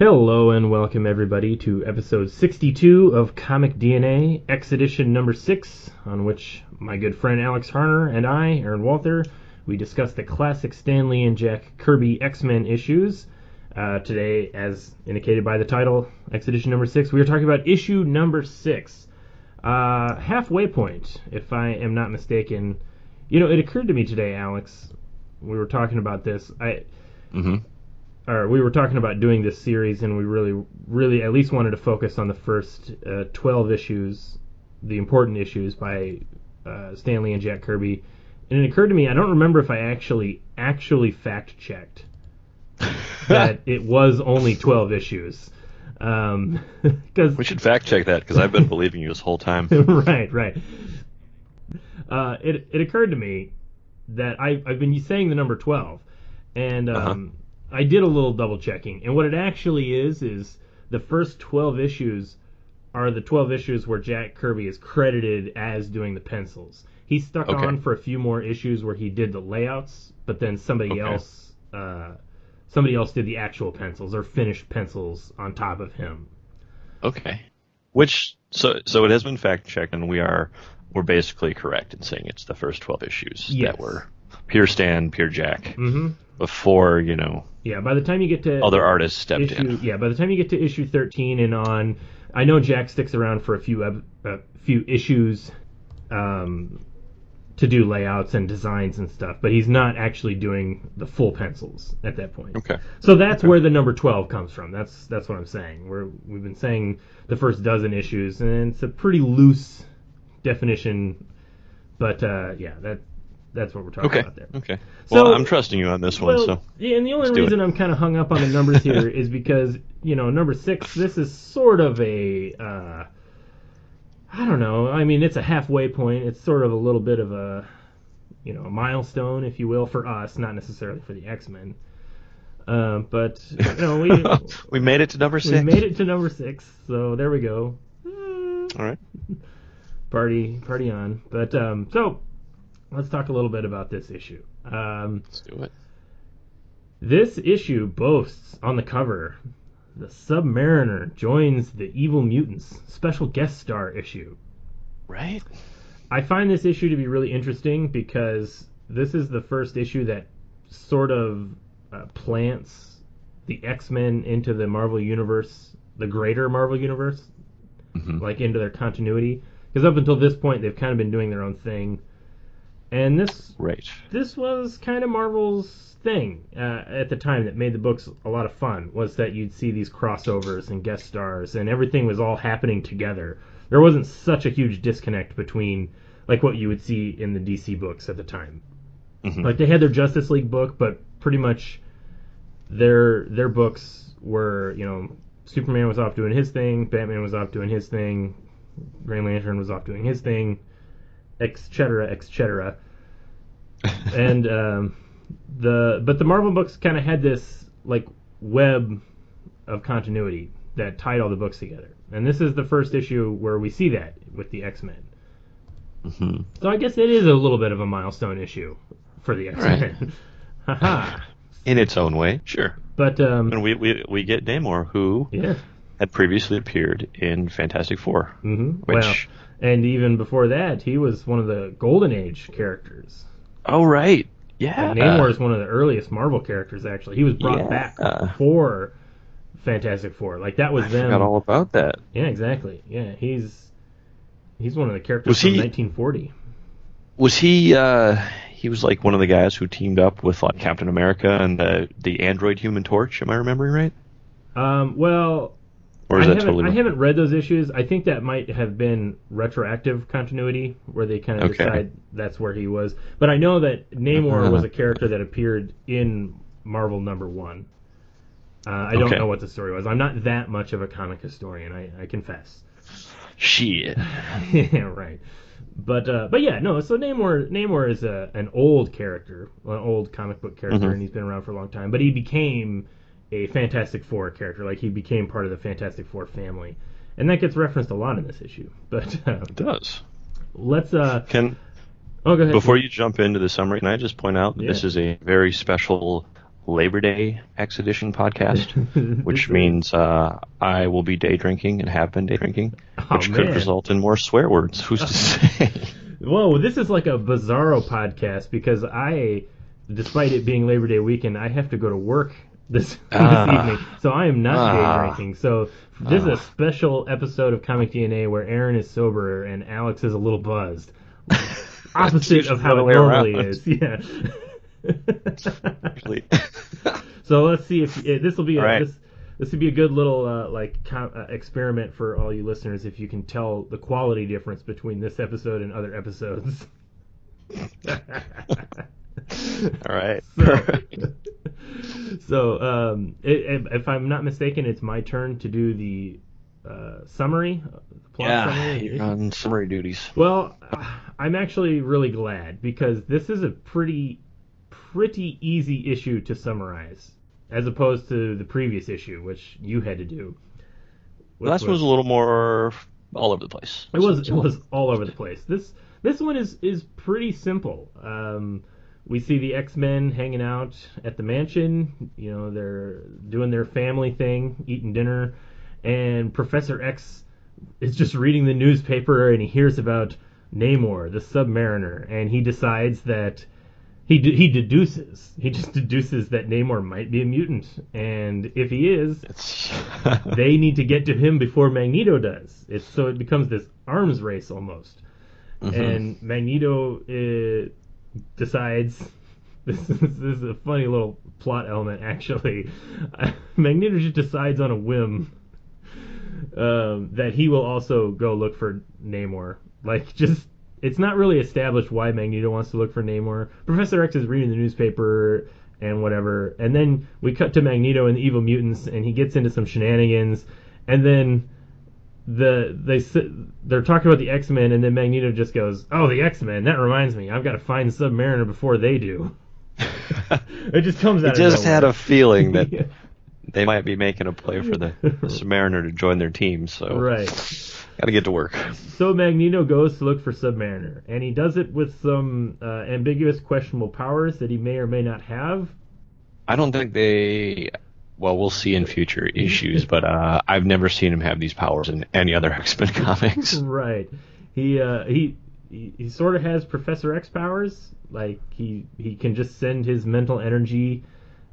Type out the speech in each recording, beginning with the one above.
Hello and welcome everybody to episode 62 of Comic DNA, X edition number 6, on which my good friend Alex Harner and I, Aaron Walther, we discuss the classic Stan Lee and Jack Kirby X-Men issues. Today, as indicated by the title, X edition number 6, we are talking about issue number 6. Halfway point, if I am not mistaken. You know, it occurred to me today, Alex, we were talking about this. We were talking about doing this series, and we really at least wanted to focus on the first 12 issues, the important issues by Stan Lee and Jack Kirby. And it occurred to me, I don't remember if I actually fact-checked that it was only 12 issues. We should fact-check that, because I've been believing you this whole time. Right. It occurred to me that I've been saying the number 12, and I did a little double checking, and what it actually is the first 12 issues are the 12 issues where Jack Kirby is credited as doing the pencils. He stuck on for a few more issues where he did the layouts, but then somebody else did the actual pencils or finished pencils on top of him. Okay. So it has been fact checked, and we're basically correct in saying it's the first 12 issues that were pure Stan, pure Jack. Before, by the time you get to other artists stepped in. Yeah, by the time you get to issue 13 and on, I know Jack sticks around for a few issues to do layouts and designs and stuff, but he's not actually doing the full pencils at that point. Okay. So that's where the number 12 comes from. That's what I'm saying. We've been saying the first dozen issues, and it's a pretty loose definition, but that's what we're talking about there. Okay. Well, I'm trusting you on this one. So yeah, and the only reason I'm kind of hung up on the numbers here is because, number 6, this is sort of a, I don't know. I mean, it's a halfway point. It's sort of a little bit of a, a milestone, if you will, for us, not necessarily for the X-Men. But, we made it to number 6. We made it to number 6, so there we go. All right. Party on. But, so let's talk a little bit about this issue. Let's do it. This issue boasts on the cover, the Sub-Mariner joins the Evil Mutants special guest star issue. Right. I find this issue to be really interesting because this is the first issue that sort of plants the X-Men into the Marvel Universe, the greater Marvel Universe, like into their continuity. Because up until this point, they've kind of been doing their own thing. And this was kind of Marvel's thing at the time that made the books a lot of fun, was that you'd see these crossovers and guest stars, and everything was all happening together. There wasn't such a huge disconnect between like what you would see in the DC books at the time. Like they had their Justice League book, but pretty much their books were, Superman was off doing his thing, Batman was off doing his thing, Green Lantern was off doing his thing, etc. And but the Marvel books kind of had this like web of continuity that tied all the books together. And this is the first issue where we see that with the X-Men. So I guess it is a little bit of a milestone issue for the X-Men. Right. Haha. In its own way, sure. But and we get Namor, who had previously appeared in Fantastic Four. And even before that, he was one of the Golden Age characters. Oh, right. Yeah. Namor is one of the earliest Marvel characters, actually. He was brought back for Fantastic Four. Like, that was them. I forgot all about that. Yeah, exactly. Yeah, he's one of the characters from 1940. Was he... he was like one of the guys who teamed up with like Captain America and the android Human Torch. Am I remembering right? Or is that totally wrong? I haven't read those issues. I think that might have been retroactive continuity, where they kind of decide that's where he was. But I know that Namor was a character that appeared in Marvel number 1. I don't know what the story was. I'm not that much of a comic historian, I confess. Shit. Yeah, right. But yeah, no. So Namor is an old character, an old comic book character, and he's been around for a long time. But he became a Fantastic Four character. Like, he became part of the Fantastic Four family, and that gets referenced a lot in this issue. But it does. Let's go ahead. Before you jump into the summary, can I just point out that this is a very special Labor Day X Edition podcast, which means I will be day drinking and have been day drinking, which could result in more swear words. Who's to say? Whoa, this is like a bizarro podcast because despite it being Labor Day weekend, I have to go to work this evening, so I am not day drinking. So this is a special episode of Comic DNA where Aaron is sober and Alex is a little buzzed. Opposite of how it normally is. Yeah. So let's see if this will be this would be a good little experiment for all you listeners if you can tell the quality difference between this episode and other episodes. All right. So if I'm not mistaken, it's my turn to do the summary. Summary. You're on summary duties. Well, I'm actually really glad because this is a pretty easy issue to summarize, as opposed to the previous issue, which you had to do. Last one was a little more all over the place. It was all over the place. This one is pretty simple. We see the X-Men hanging out at the mansion. You know, they're doing their family thing, eating dinner, and Professor X is just reading the newspaper and he hears about Namor the Sub-Mariner, and he decides that he deduces that Namor might be a mutant, and if he is, they need to get to him before Magneto does. So it becomes this arms race almost. Mm-hmm. And Magneto decides this is a funny little plot element actually. Magneto just decides on a whim that he will also go look for Namor. It's not really established why Magneto wants to look for Namor. Professor X is reading the newspaper and whatever, and then we cut to Magneto and the evil mutants, and he gets into some shenanigans, and then they're talking about the X-Men, and then Magneto just goes, "Oh, the X-Men! That reminds me, I've got to find Sub-Mariner before they do." It just comes out. He just had a feeling that they might be making a play for the Sub-Mariner to join their team, so gotta get to work. So Magneto goes to look for Sub-Mariner, and he does it with some ambiguous, questionable powers that he may or may not have. I don't think well, we'll see in future issues, but I've never seen him have these powers in any other X-Men comics. Right. He sort of has Professor X powers. Like, he can just send his mental energy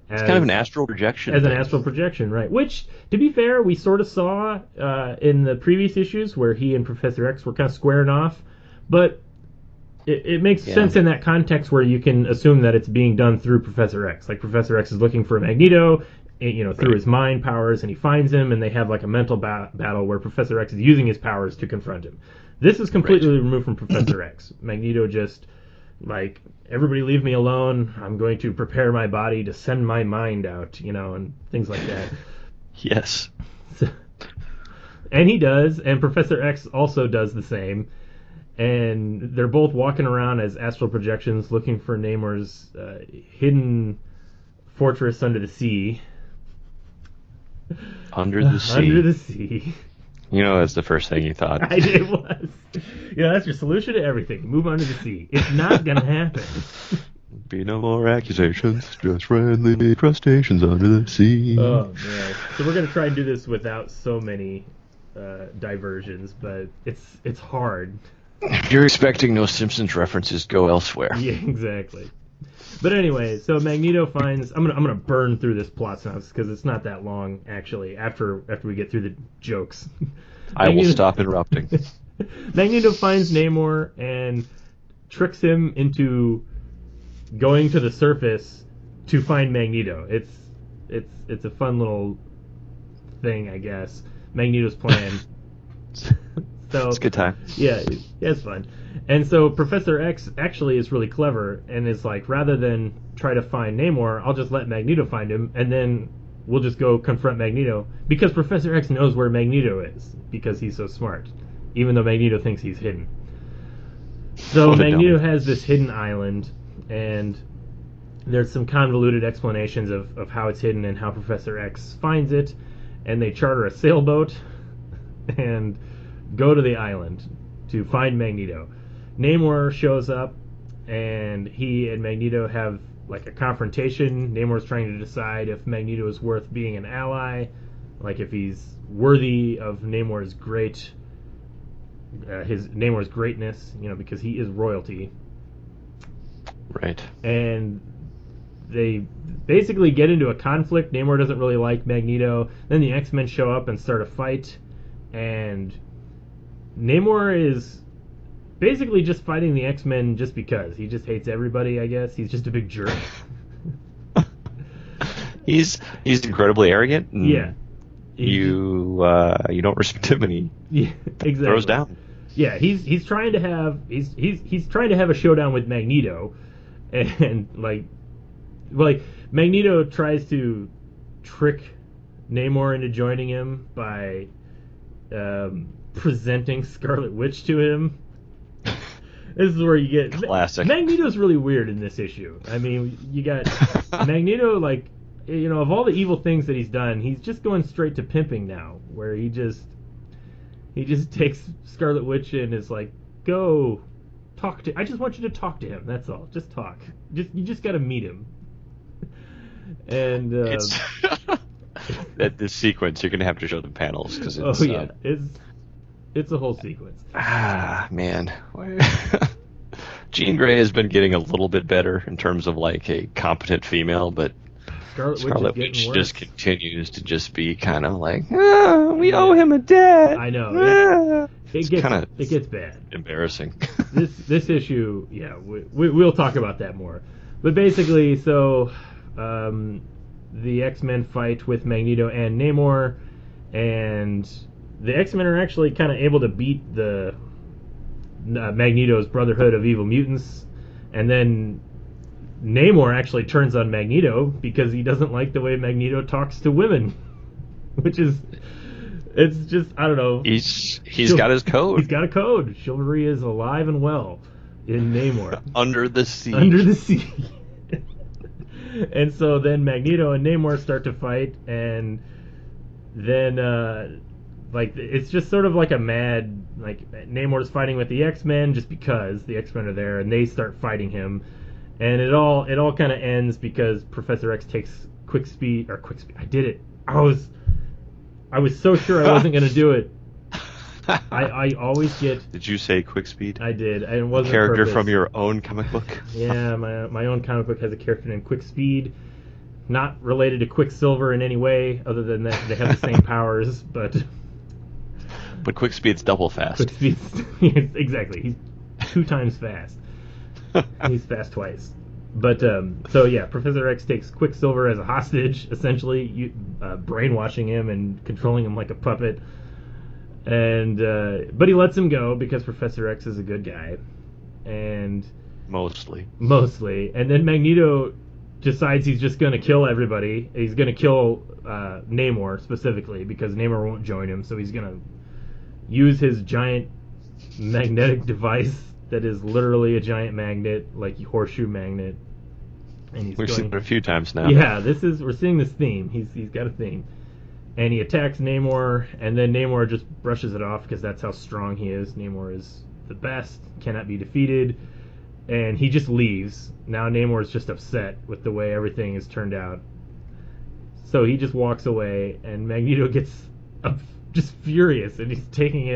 it's kind of an astral projection. An astral projection, right. Which, to be fair, we sort of saw in the previous issues where he and Professor X were kind of squaring off. But it makes sense in that context where you can assume that it's being done through Professor X. Like, Professor X is looking for Magneto, through his mind powers, and he finds him, and they have like a mental battle where Professor X is using his powers to confront him. This is completely removed from Professor X. Magneto just, like, everybody leave me alone. I'm going to prepare my body to send my mind out, and things like that. Yes. And he does, and Professor X also does the same. And they're both walking around as astral projections looking for Namor's hidden fortress under the sea. Under the sea. Under the sea. That's the first thing you thought. It was. That's your solution to everything. Move under the sea. It's not going to happen. Be no more accusations, just friendly crustaceans under the sea. Oh, man. So we're going to try and do this without so many diversions, but it's hard. If you're expecting no Simpsons references, go elsewhere. Yeah, exactly. But anyway, so Magneto finds... I'm gonna burn through this plot synopsis because it's not that long, actually, after we get through the jokes. I will stop interrupting. Magneto finds Namor and tricks him into going to the surface to find Magneto. It's a fun little thing, I guess. Magneto's plan. So, it's a good time. Yeah, it's fun. And so Professor X actually is really clever and is like, rather than try to find Namor, I'll just let Magneto find him, and then we'll just go confront Magneto. Because Professor X knows where Magneto is, because he's so smart, even though Magneto thinks he's hidden. So Magneto has this hidden island, and there's some convoluted explanations of how it's hidden and how Professor X finds it, and they charter a sailboat and go to the island to find Magneto. Namor shows up, and he and Magneto have like a confrontation. Namor's trying to decide if Magneto is worth being an ally, like if he's worthy of Namor's Namor's greatness, because he is royalty. Right. And they basically get into a conflict. Namor doesn't really like Magneto. Then the X-Men show up and start a fight, and Namor is basically just fighting the X-Men just because. He just hates everybody, I guess. He's just a big jerk. He's incredibly arrogant. And yeah. You don't respect him, and he exactly. throws down. Yeah, he's trying to have a showdown with Magneto, and like Magneto tries to trick Namor into joining him by presenting Scarlet Witch to him. This is where you get classic. Magneto's really weird in this issue. I mean, you got Magneto, like, of all the evil things that he's done, he's just going straight to pimping now, where he just takes Scarlet Witch and is like, go talk to. I just want you to talk to him. That's all. Just talk. You just got to meet him. And it's at this sequence, you're gonna have to show the panels because it's a whole sequence. Man. Jean Grey has been getting a little bit better in terms of like a competent female, but Scarlet Witch just continues to just be kind of like, we owe him a debt. I know. It gets bad. Embarrassing. This issue, yeah, we'll talk about that more. But basically, so the X-Men fight with Magneto and Namor, and the X-Men are actually kind of able to beat the Magneto's Brotherhood of Evil Mutants, and then Namor actually turns on Magneto because he doesn't like the way Magneto talks to women, which is, it's just, I don't know. He's got his code. He's got a code. Chivalry is alive and well in Namor. Under the sea. And so then Magneto and Namor start to fight, and then it's just sort of like a mad, like, Namor's fighting with the X-Men just because the X-Men are there, and they start fighting him. And it all kind of ends because Professor X takes quick speed. I did it. I was so sure I wasn't going to do it. I always get. Did you say quick speed? I did. And it wasn't a character purpose. from your own comic book? Yeah, my own comic book has a character named Quick Speed. Not related to Quicksilver in any way, other than that they have the same powers, but. But Quick Speed's double fast. Quick Speed's exactly. He's 2 times fast. He's fast twice. But so yeah, Professor X takes Quicksilver as a hostage, essentially, brainwashing him and controlling him like a puppet. And but he lets him go because Professor X is a good guy, and mostly. And then Magneto decides he's just going to kill everybody. He's going to kill Namor specifically because Namor won't join him. So he's going to use his giant magnetic device that is literally a giant magnet, like a horseshoe magnet. And we've seen it a few times now. Yeah, we're seeing this theme. He's got a theme. And he attacks Namor, and then Namor just brushes it off because that's how strong he is. Namor is the best, cannot be defeated, and he just leaves. Now Namor is just upset with the way everything has turned out. So he just walks away, and Magneto gets just furious, and he's taking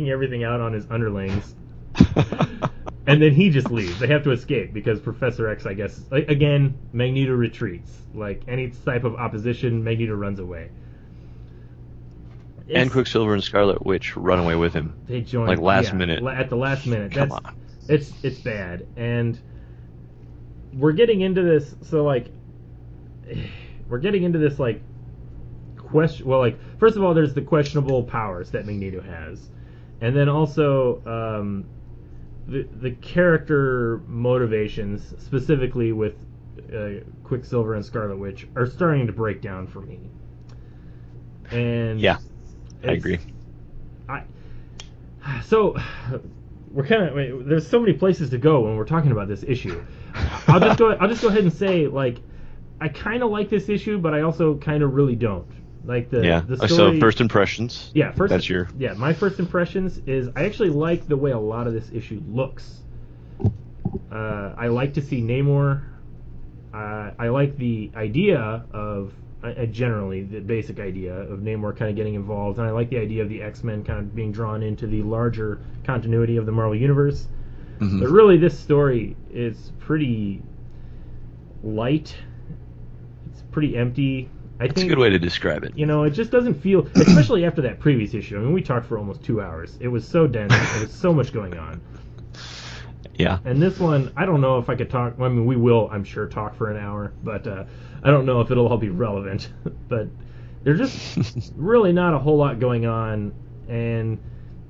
everything out on his underlings. And then he just leaves. They have to escape because Professor X, I guess, again, Magneto retreats. Like any type of opposition, Magneto runs away. And Quicksilver and Scarlet Witch run away with him. They join like last minute. At the last minute. Come on. It's bad. And we're getting into this. So question. Well, like, first of all, there's the questionable powers that Magneto has, and then also the character motivations, specifically with Quicksilver and Scarlet Witch, are starting to break down for me. And yeah, I agree. So we're there's so many places to go when we're talking about this issue. I'll just go ahead and say, like, I kind of like this issue, but I also kind of really don't. Like the story. So first impressions. Yeah, my first impressions is I actually like the way a lot of this issue looks. I like to see Namor I like the idea of generally the basic idea of Namor kind of getting involved, and I like the idea of the X-Men kind of being drawn into the larger continuity of the Marvel Universe. Mm-hmm. But really, this story is pretty light. It's pretty empty. That's a good way to describe it. You know, it just doesn't feel, especially after that previous issue. I mean, we talked for almost 2 hours. It was so dense. There was so much going on. Yeah. And this one, I don't know if I could talk. I mean, we will, I'm sure, talk for an hour, but I don't know if it'll all be relevant. But there's just really not a whole lot going on, and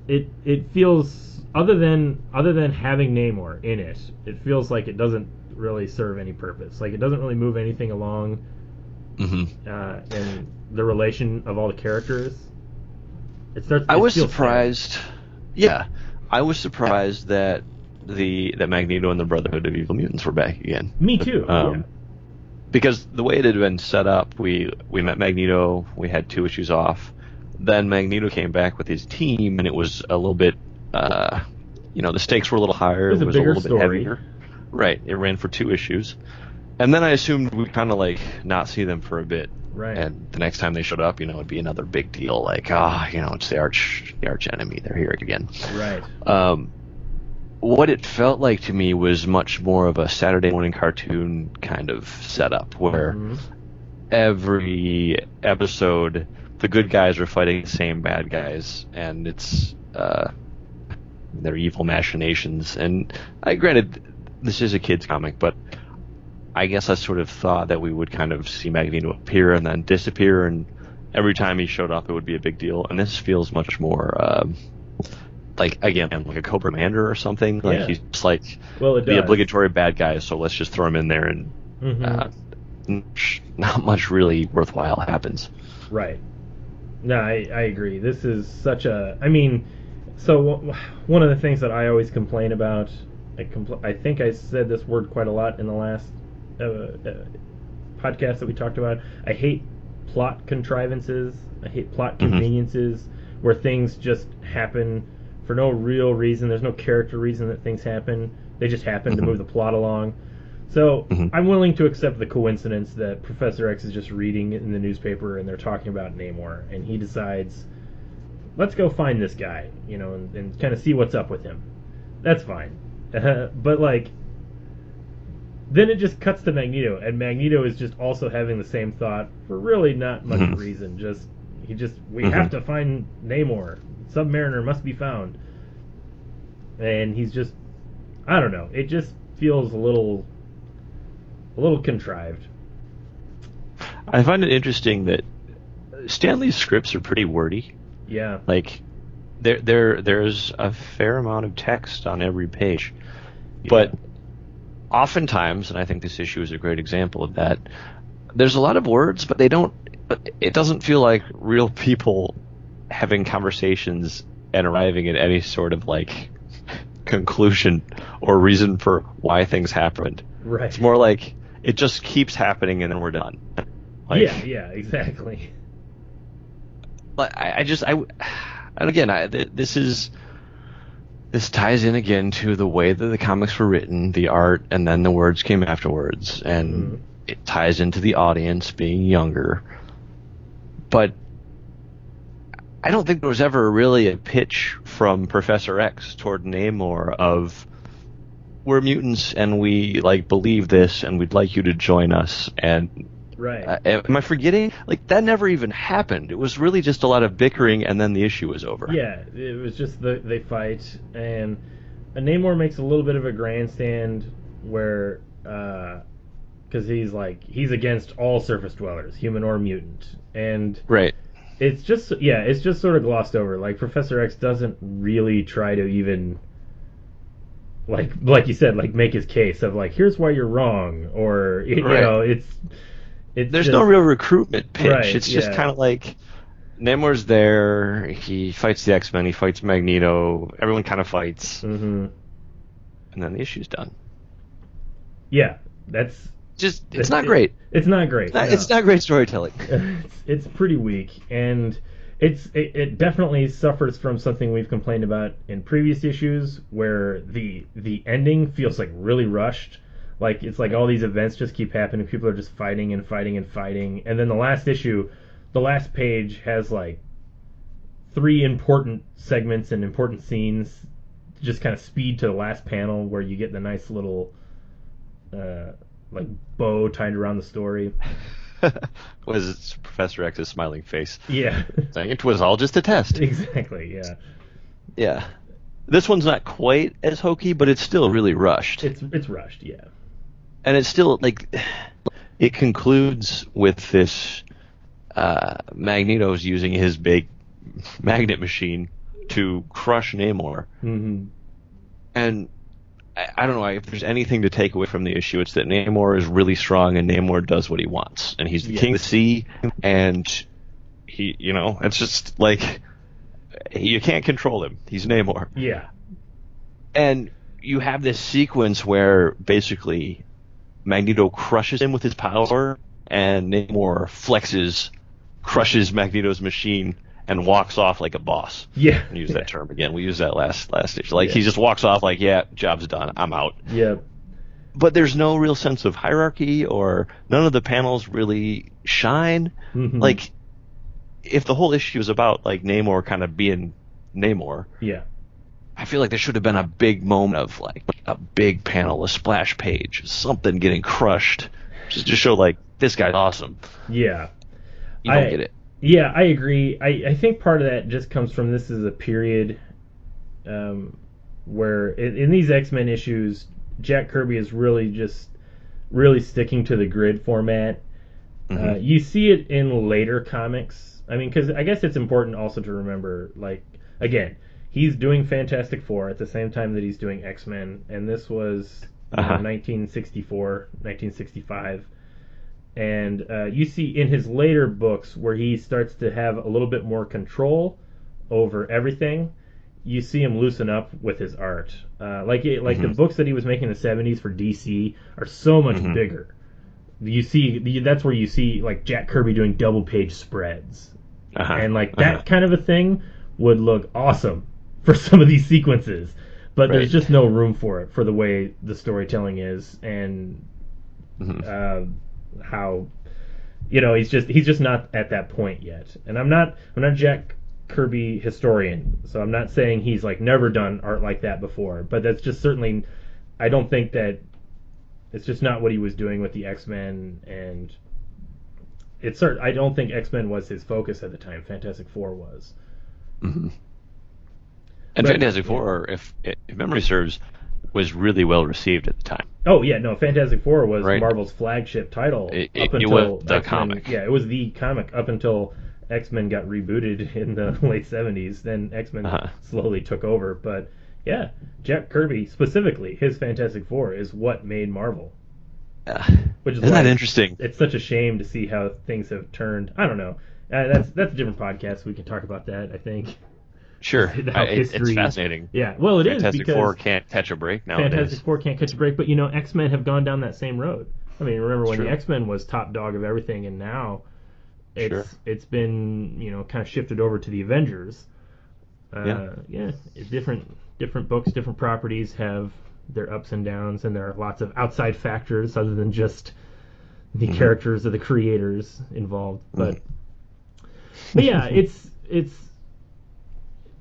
it feels, other than having Namor in it, it feels like it doesn't really serve any purpose. Like, it doesn't really move anything along. Mm-hmm. And the relation of all the characters. I was surprised. Sad. Yeah, I was surprised that that Magneto and the Brotherhood of Evil Mutants were back again. Me too. Yeah. Because the way it had been set up, we met Magneto, we had 2 issues off, then Magneto came back with his team, and it was a little bit, the stakes were a little higher. It was a little bit heavier. Right. It ran for 2 issues. And then I assumed we'd kind of like not see them for a bit. Right. And the next time they showed up, it'd be another big deal. Like, it's the arch enemy. They're here again. Right. What it felt like to me was much more of a Saturday morning cartoon kind of setup, where every episode the good guys are fighting the same bad guys, and it's their evil machinations. And granted, this is a kid's comic, but I guess I sort of thought that we would kind of see Magneto appear and then disappear, and every time he showed up it would be a big deal. And this feels much more like a Cobra Commander or something. Like, he's just like the obligatory bad guy, so let's just throw him in there, and not much really worthwhile happens. Right. No, I agree. This is such a... I mean, so one of the things that I always complain about, I think I said this word quite a lot in the last podcast that we talked about. I hate plot contrivances. I hate plot conveniences where things just happen for no real reason. There's no character reason that things happen. They just happen to move the plot along. So I'm willing to accept the coincidence that Professor X is just reading in the newspaper and they're talking about Namor, and he decides, let's go find this guy, and kind of see what's up with him. That's fine. But then it just cuts to Magneto, and Magneto is just also having the same thought for really not much reason. We have to find Namor. Sub-Mariner must be found. And he's just, I don't know, it just feels a little contrived. I find it interesting that Stan Lee's scripts are pretty wordy. Yeah. Like, there's a fair amount of text on every page. Yeah. But oftentimes, and I think this issue is a great example of that, there's a lot of words, but it doesn't feel like real people having conversations and arriving at any sort of conclusion or reason for why things happened. Right. It's more like it just keeps happening and then we're done. Yeah, exactly. But this ties in again to the way that the comics were written, the art, and then the words came afterwards, and it ties into the audience being younger. But I don't think there was ever really a pitch from Professor X toward Namor of, we're mutants and we believe this and we'd like you to join us. And right. Am I forgetting? That never even happened. It was really just a lot of bickering, and then the issue was over. Yeah, it was just they fight, and Namor makes a little bit of a grandstand where, because he's against all surface dwellers, human or mutant, and right. It's just sort of glossed over. Professor X doesn't really try to even, like you said, make his case of here's why you're wrong, or it's there's just no real recruitment pitch. Right, it's just kind of Namor's there, he fights the X-Men, he fights Magneto, everyone kind of fights, and then the issue's done. Yeah, that's it's not great. It's not great. It's not great storytelling. It's pretty weak, and it definitely suffers from something we've complained about in previous issues, where the ending feels really rushed. Like, it's like all these events just keep happening. People are just fighting and fighting and fighting. And then the last issue, the last page has like 3 important segments and important scenes. Just kind of speed to the last panel where you get the nice little like bow tied around the story. Was it Professor X's smiling face? Yeah. Saying it was all just a test. Exactly, yeah. Yeah. This one's not quite as hokey, but it's still really rushed. It's rushed, yeah. And it's still, like, it concludes with this Magneto's using his big magnet machine to crush Namor. Mm-hmm. And I don't know if there's anything to take away from the issue. It's that Namor is really strong and Namor does what he wants. And he's the king of the sea, and he, it's just like, you can't control him. He's Namor. Yeah. And you have this sequence where basically Magneto crushes him with his power, and Namor crushes Magneto's machine, and walks off like a boss. Yeah. Use that term again. We used that last issue. Like, he just walks off like, yeah, job's done. I'm out. Yeah. But there's no real sense of hierarchy, or none of the panels really shine. Mm-hmm. Like, if the whole issue is about, like, Namor kind of being Namor, yeah, I feel like there should have been a big moment of, like, a big panel, a splash page, something getting crushed, just to show, like, this guy's awesome. Yeah. You don't get it. Yeah, I agree. I think part of that just comes from, this is a period where in these X-Men issues, Jack Kirby is really sticking to the grid format. Mm-hmm. You see it in later comics. I mean, because I guess it's important also to remember, like, again, he's doing Fantastic Four at the same time that he's doing X-Men, and this was 1964, 1965. And you see in his later books where he starts to have a little bit more control over everything, you see him loosen up with his art. The books that he was making in the 70s for DC are so much bigger. You see, that's where you see like Jack Kirby doing double page spreads, and like that kind of a thing would look awesome for some of these sequences, but there's just no room for it for the way the storytelling is, and how he's just not at that point yet. And I'm not Jack Kirby historian, so I'm not saying he's like never done art like that before, but that's just certainly, I don't think that it's just not what he was doing with the X-Men, and I don't think X-Men was his focus at the time. Fantastic Four was. Mm-hmm. And Fantastic Four, if memory serves, was really well received at the time. Oh yeah, no, Fantastic Four was Marvel's flagship title up until it was the X-Men, comic. Yeah, it was the comic up until X-Men got rebooted in the late 70s. Then X-Men slowly took over. But yeah, Jack Kirby specifically, his Fantastic Four is what made Marvel. Which is Isn't that interesting? It's such a shame to see how things have turned. I don't know. That's a different podcast. We can talk about that, I think. Sure. It's fascinating. Yeah, well, it is Fantastic because Four can't catch a break nowadays. Fantastic Four can't catch a break, but X-Men have gone down that same road. I mean, remember when the X-Men was top dog of everything, and now it's been kind of shifted over to the Avengers. Different books, different properties have their ups and downs, and there are lots of outside factors other than just the characters of the creators involved. But yeah,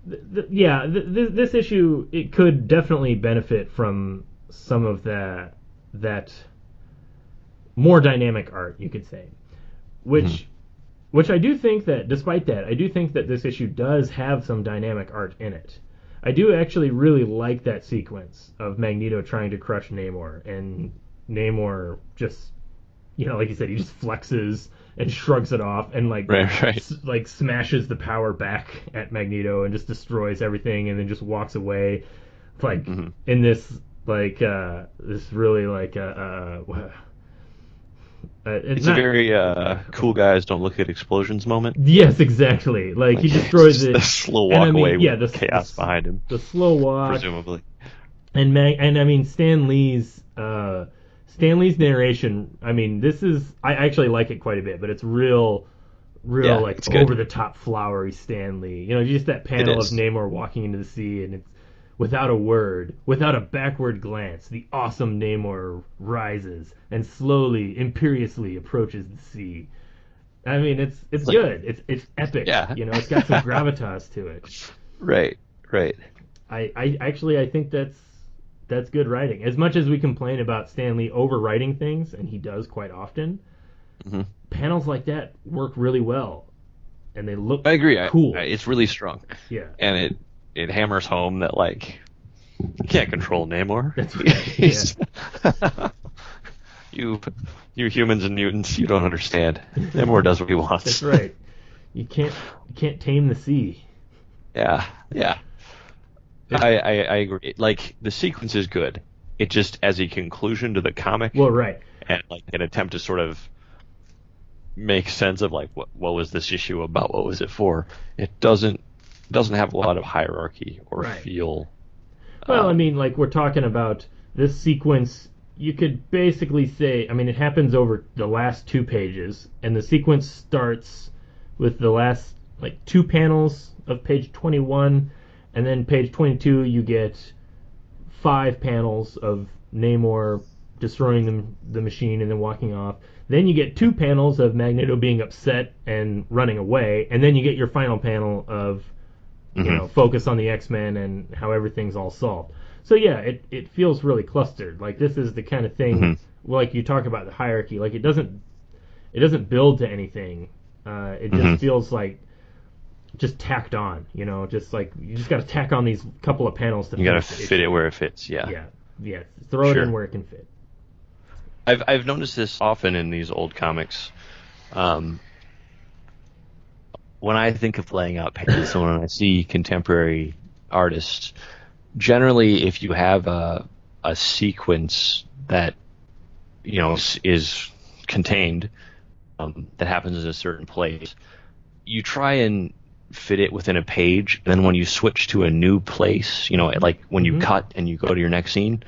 this issue, it could definitely benefit from some of that more dynamic art, you could say, which I do think that, despite that, I do think that this issue does have some dynamic art in it. I do actually really like that sequence of Magneto trying to crush Namor, and Namor just, like you said, he just flexes and shrugs it off and like smashes the power back at Magneto and just destroys everything, and then just walks away. It's like in this this really it's a very cool guys don't look at explosions moment. Yes, exactly. Like he destroys it. The slow walk away with chaos behind him. The slow walk, presumably. And Stan Lee's narration. I mean, I actually like it quite a bit, but it's real over the top flowery Stan Lee. Just that panel of Namor walking into the sea, and it's Without a word, without a backward glance, the awesome Namor rises and slowly, imperiously approaches the sea. I mean, it's Like, good. It's epic. yeah. It's got some gravitas to it. Right. I think that's good writing. As much as we complain about Stan Lee overwriting things, and he does quite often, Mm-hmm. panels like that work really well, and they look I agree. cool. It's really strong. Yeah. And it hammers home that, like, you can't control Namor. That's right. Yeah. You humans and mutants, you don't understand. Namor does what he wants. That's right. You can't tame the sea. Yeah. I agree. Like, the sequence is good. It just, as a conclusion to the comic, Well, right. and like an attempt to sort of make sense of, like, what was this issue about, what was it for, it doesn't have a lot of hierarchy or Right. feel. Well, I mean, like, we're talking about this sequence. You could basically say, I mean, it happens over the last 2 pages, and the sequence starts with the last, like, 2 panels of page 21, and then page 22 you get 5 panels of Namor destroying the machine and then walking off. Then you get 2 panels of Magneto being upset and running away, and then you get your final panel of focus on the X-Men and how everything's all solved. So yeah, it feels really clustered. Like, this is the kind of thing, like you talk about the hierarchy. Like, it doesn't build to anything. It just feels like just tacked on. Just like you just got to tack on these couple of panels to. You got to fit it where it fits. Yeah. Yeah. Throw it in where it can fit. I've noticed this often in these old comics. When I think of laying out pages, so when I see contemporary artists, generally, if you have a sequence that is contained, that happens in a certain place, you try and fit it within a page. And then when you switch to a new place, like when you cut and you go to your next scene,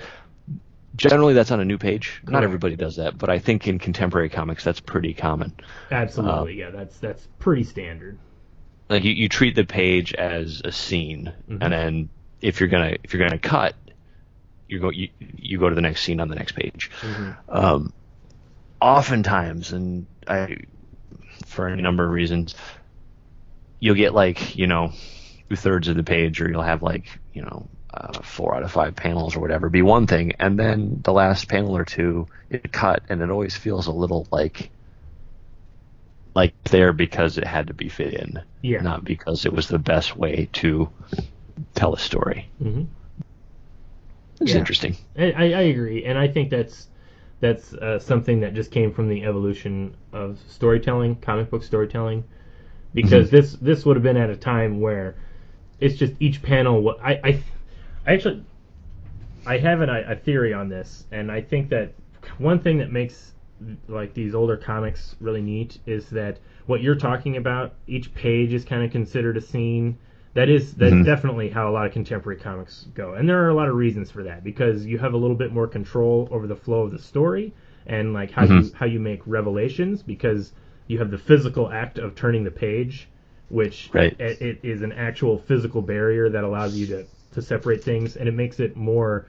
generally that's on a new page. Correct. Not everybody does that, but I think in contemporary comics that's pretty common. Absolutely, yeah, that's pretty standard. Like you treat the page as a scene, and then if you're gonna cut, you go to the next scene on the next page. Oftentimes, and for any number of reasons, you'll get like 2/3 of the page, or you'll have like 4 out of 5 panels or whatever be one thing, and then the last panel or two it cut, and it always feels a little like there because it had to be fit in, not because it was the best way to tell a story. It's interesting. I agree, and I think that's something that just came from the evolution of storytelling, comic book storytelling, because this would have been at a time where it's just each panel. I actually have a theory on this, and I think that one thing that makes like these older comics really neat is that what you're talking about, each page is kind of considered a scene. That's definitely how a lot of contemporary comics go, and there are a lot of reasons for that, because you have a little bit more control over the flow of the story and like how you make revelations, because you have the physical act of turning the page, which it is an actual physical barrier that allows you to separate things, and it makes it more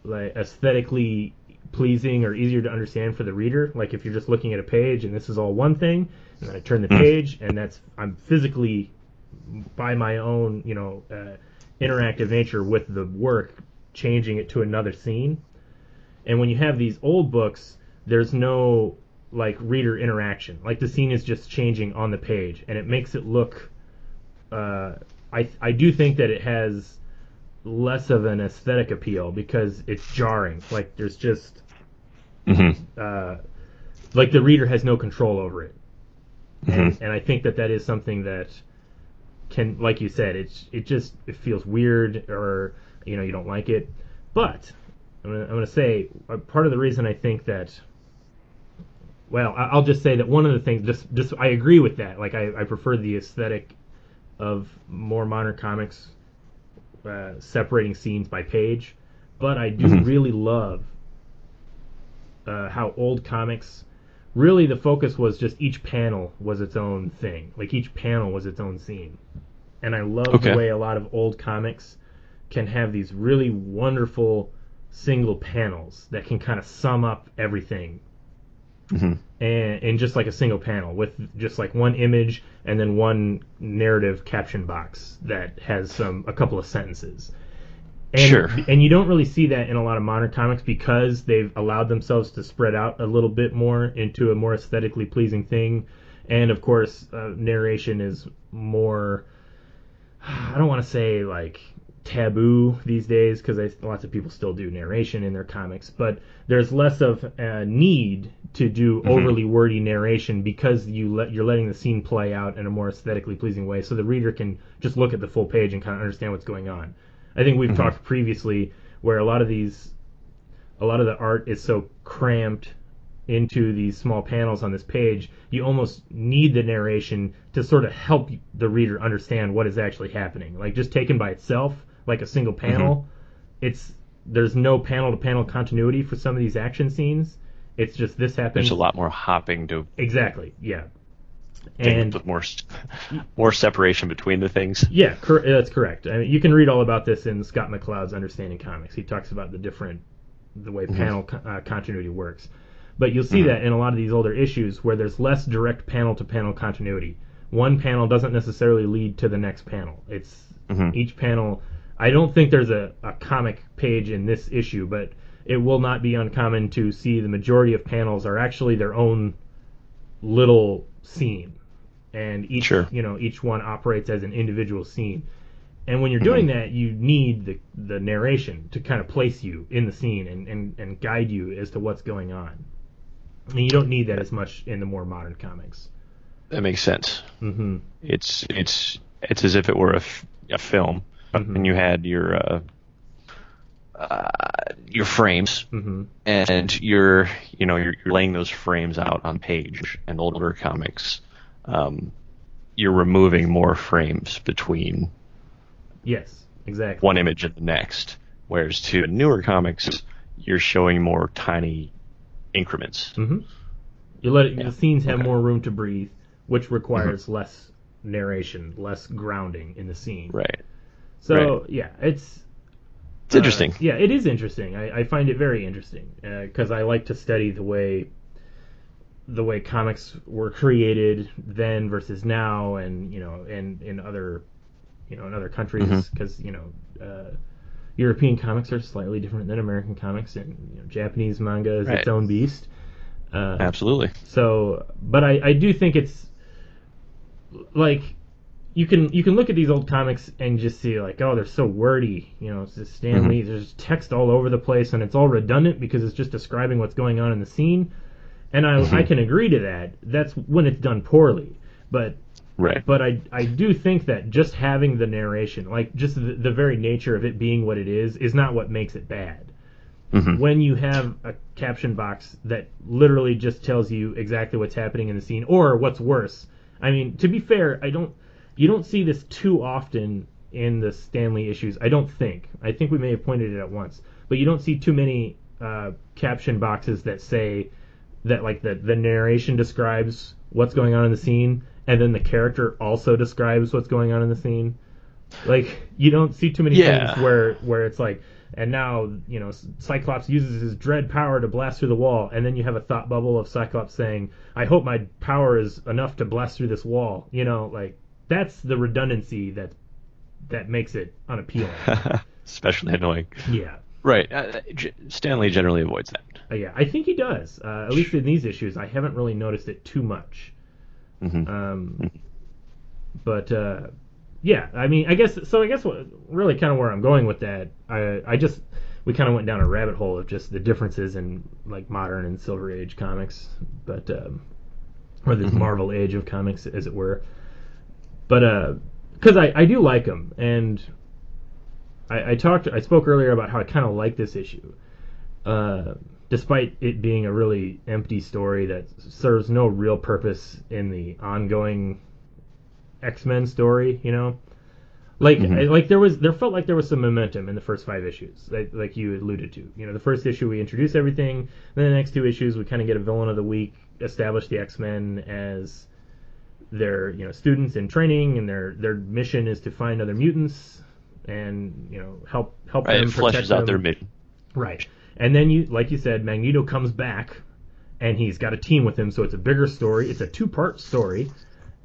like aesthetically pleasing or easier to understand for the reader. Like if you're just looking at a page and this is all one thing, and then I turn the page and I'm physically, by my own interactive nature with the work, changing it to another scene. And when you have these old books, there's no like reader interaction. Like the scene is just changing on the page, and it makes it look I do think that it has less of an aesthetic appeal because it's jarring. Like there's just like the reader has no control over it. And I think that is something that can, like you said, it feels weird, or you don't like it. But I'm gonna say part of the reason I think that, well, I'll just say that one of the things, just I agree with that. Like I prefer the aesthetic of more modern comics, separating scenes by page, but I do really love how old comics, really the focus was just each panel was its own thing. Like each panel was its own scene. And I love the way a lot of old comics can have these really wonderful single panels that can kind of sum up everything. And just like a single panel with just like one image and then one narrative caption box that has a couple of sentences. And you don't really see that in a lot of modern comics because they've allowed themselves to spread out a little bit more into a more aesthetically pleasing thing. And of course, narration is more, I don't want to say like taboo these days because lots of people still do narration in their comics, but there's less of a need to do overly wordy narration because you're letting the scene play out in a more aesthetically pleasing way, so the reader can just look at the full page and kind of understand what's going on. I think we've talked previously where a lot of the art is so cramped into these small panels on this page, you almost need the narration to sort of help the reader understand what is actually happening. Like just taken by itself, like a single panel, there's no panel-to-panel continuity for some of these action scenes. It's just this happens. There's a lot more hopping to exactly, yeah, and put more separation between the things. Yeah, that's correct. I mean, you can read all about this in Scott McCloud's Understanding Comics. He talks about the way panel continuity works. But you'll see that in a lot of these older issues where there's less direct panel-to-panel continuity. One panel doesn't necessarily lead to the next panel. It's each panel. I don't think there's a comic page in this issue, but it will not be uncommon to see the majority of panels are actually their own little scene, and each one operates as an individual scene. And when you're doing that, you need the narration to kind of place you in the scene and guide you as to what's going on. And you don't need that as much in the more modern comics. That makes sense. It's as if it were a film, and you had your frames, and you're laying those frames out on page. And older comics, you're removing more frames between. Yes, exactly. One image and the next. Whereas to newer comics, you're showing more tiny increments. You let the scenes have more room to breathe, which requires less narration, less grounding in the scene. Right. So it's interesting. Yeah, it is interesting. I find it very interesting because I like to study the way comics were created then versus now, and in other countries, because European comics are slightly different than American comics, and Japanese manga is its own beast. Absolutely. So, but I do think it's like you can look at these old comics and just see like, oh, they're so wordy. It's just Stan Lee. There's text all over the place, and it's all redundant because it's just describing what's going on in the scene. And I can agree to that. That's when it's done poorly. But I do think that just having the narration, like just the very nature of it being what it is not what makes it bad. When you have a caption box that literally just tells you exactly what's happening in the scene, or what's worse. I mean, to be fair, you don't see this too often in the Stan Lee issues. I don't think. I think we may have pointed it out once, but you don't see too many caption boxes that say that like the narration describes what's going on in the scene, and then the character also describes what's going on in the scene. Like, you don't see too many things where it's like, and now, Cyclops uses his dread power to blast through the wall, and then you have a thought bubble of Cyclops saying, I hope my power is enough to blast through this wall. Like, that's the redundancy that makes it unappealing. Especially annoying. Yeah. Right. Stan Lee generally avoids that. Yeah, I think he does. At least in these issues, I haven't really noticed it too much. But yeah, I mean, I guess what really kind of where I'm going with that, we kind of went down a rabbit hole of just the differences in like modern and Silver Age comics, but or the Marvel Age of comics, as it were. But because I do like them, and I spoke earlier about how I kind of like this issue, despite it being a really empty story that serves no real purpose in the ongoing X-Men story, like there felt like there was some momentum in the first 5 issues, like you alluded to. The first issue we introduce everything, then the next 2 issues we kind of get a villain of the week, establish the X-Men as their students in training, and their mission is to find other mutants, and help Right, them, it protect fleshes out them. their mission. Right. And then like you said, Magneto comes back, and he's got a team with him, so it's a bigger story. It's a 2-part story,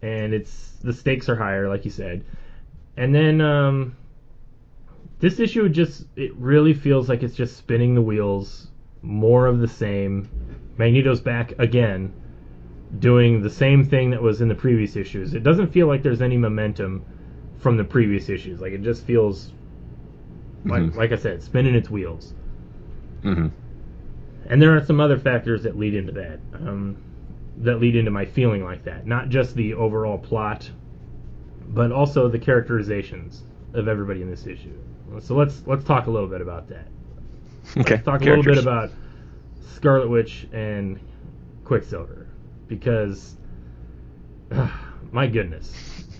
and the stakes are higher, like you said. And then this issue it really feels like it's just spinning the wheels, more of the same. Magneto's back again, doing the same thing that was in the previous issues. It doesn't feel like there's any momentum from the previous issues. Like, it just feels like I said, spinning its wheels. Mm-hmm. And there are some other factors that lead into that, that lead into my feeling like that. Not just the overall plot, but also the characterizations of everybody in this issue. So let's talk a little bit about that. Okay. Let's talk a little bit about Scarlet Witch and Quicksilver, because my goodness,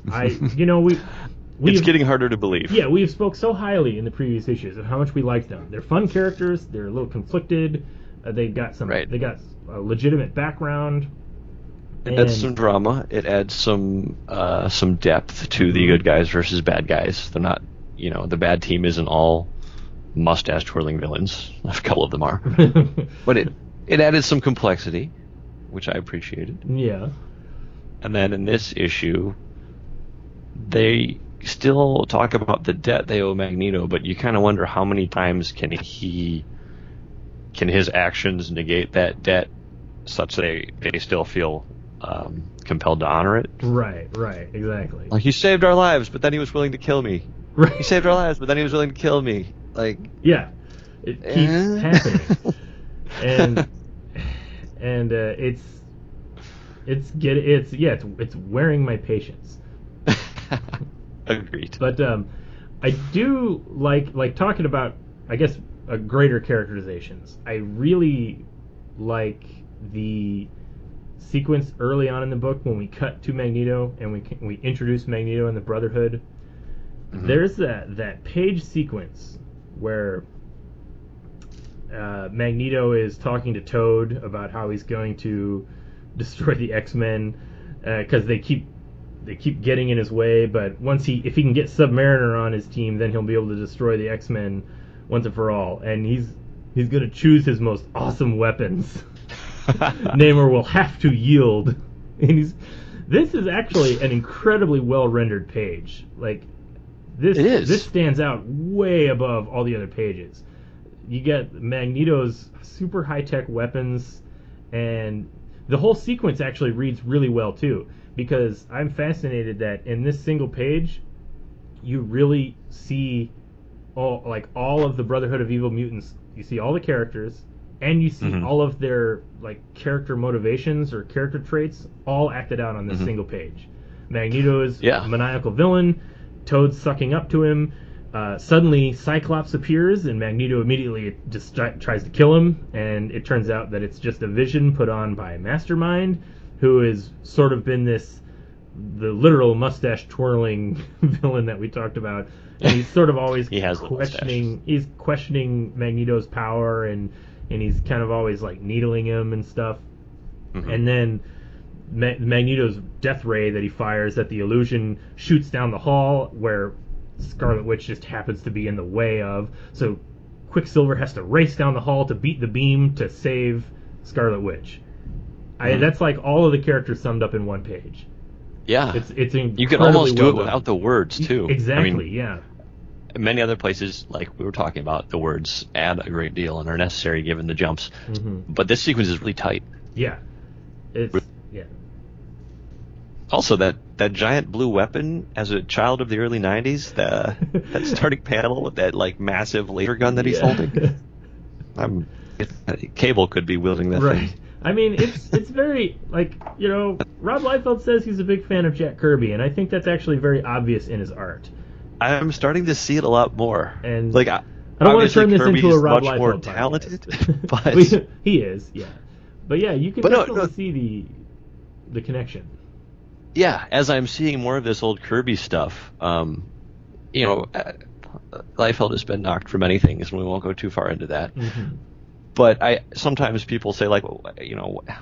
it's getting harder to believe. Yeah, we've spoke so highly in the previous issues of how much we like them. They're fun characters. They're a little conflicted. They got a legitimate background. It adds some drama. It adds some depth to the good guys versus bad guys. They're not, the bad team isn't all mustache twirling villains. A couple of them are, but it added some complexity, which I appreciated. Yeah. And then in this issue, they still talk about the debt they owe Magneto, but you kind of wonder how many times can his actions negate that debt such that they still feel compelled to honor it. Right, exactly. Like, he saved our lives, but then he was willing to kill me. Right. He saved our lives, but then he was willing to kill me. Like, yeah, it keeps happening, and it's wearing my patience. Agreed. But I do like talking about, I guess, greater characterizations. I really like the sequence early on in the book when we cut to Magneto and we introduce Magneto and the Brotherhood. Mm-hmm. There's that page sequence where Magneto is talking to Toad about how he's going to destroy the X-Men because they keep getting in his way, but if he can get Sub-Mariner on his team, then he'll be able to destroy the X-Men once and for all. And he's going to choose his most awesome weapons. Namor will have to yield. And this is actually an incredibly well rendered page. Like, this stands out way above all the other pages. You get Magneto's super high tech weapons, and the whole sequence actually reads really well too. Because I'm fascinated that in this single page, you really see all of the Brotherhood of Evil Mutants. You see all the characters, and you see all of their character motivations or character traits all acted out on this single page. Magneto is a maniacal villain. Toad's sucking up to him. Suddenly, Cyclops appears, and Magneto immediately just tries to kill him. And it turns out that it's just a vision put on by Mastermind, who has sort of been the literal mustache twirling villain that we talked about. And he's sort of always questioning Magneto's power, and he's kind of always needling him and stuff. Mm-hmm. And then Magneto's death ray that he fires at the Illusion shoots down the hall where Scarlet Witch just happens to be in the way of. So Quicksilver has to race down the hall to beat the beam to save Scarlet Witch. That's all of the characters summed up in one page. Yeah, it's you can almost do it without the words too. Exactly. Yeah. Many other places, like we were talking about, the words add a great deal and are necessary given the jumps. Mm-hmm. But this sequence is really tight. Yeah. Yeah. Also, that giant blue weapon, as a child of the early '90s, that starting panel with that massive laser gun that he's holding. Cable could be wielding that thing. I mean, it's very, Rob Liefeld says he's a big fan of Jack Kirby, and I think that's actually very obvious in his art. I'm starting to see it a lot more. And I don't want to turn this into a Rob Liefeld more talented, but he is, yeah. But yeah, you can definitely see the connection. Yeah, as I'm seeing more of this old Kirby stuff, Liefeld has been knocked for many things, and we won't go too far into that. Mm-hmm. But sometimes people say, what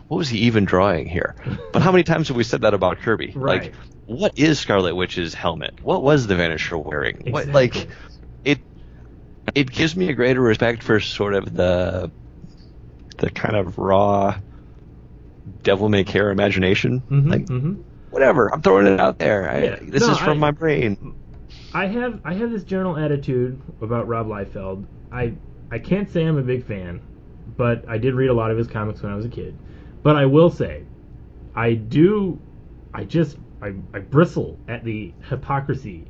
was he even drawing here? But how many times have we said that about Kirby? Right. What is Scarlet Witch's helmet? What was the Vanisher wearing? Exactly. it gives me a greater respect for sort of the kind of raw devil may care imagination. Like, whatever, I'm throwing it out there. This is from my brain. I have this general attitude about Rob Liefeld. I can't say I'm a big fan, but I did read a lot of his comics when I was a kid. But I will say, I bristle at the hypocrisy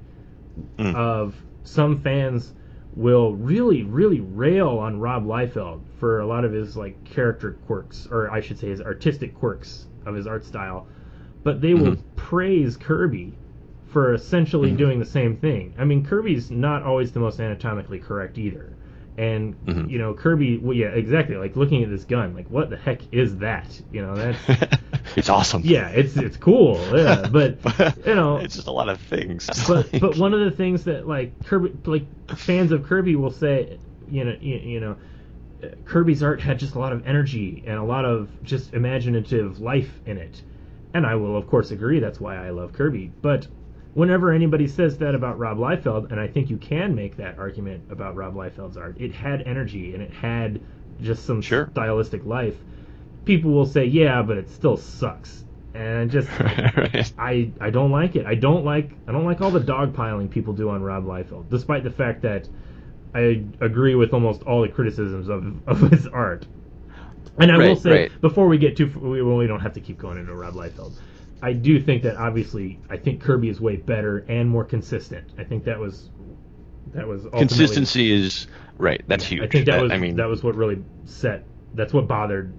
of some fans will really, really rail on Rob Liefeld for a lot of his like character quirks, or I should say his artistic quirks of his art style, but they will praise Kirby for essentially doing the same thing. I mean, Kirby's not always the most anatomically correct either. And, you know, Kirby, well, yeah, exactly, like looking at this gun, like what the heck is that? You know, that's... It's awesome. Yeah, it's cool, yeah, but, you know... It's just a lot of things. But one of the things that, like, Kirby, like, fans of Kirby will say, you know, Kirby's art had just a lot of energy and a lot of just imaginative life in it. And I will, of course, agree, that's why I love Kirby, but... Whenever anybody says that about Rob Liefeld, and I think you can make that argument about Rob Liefeld's art, it had energy and it had just some stylistic life. People will say, yeah, but it still sucks. And just right. I don't like it. I don't like all the dogpiling people do on Rob Liefeld, despite the fact that I agree with almost all the criticisms of his art. And I will say, before we get we don't have to keep going into Rob Liefeld. I do think that obviously, I think Kirby is way better and more consistent. I think that was consistency is right. That's huge. I think that was what really that's what bothered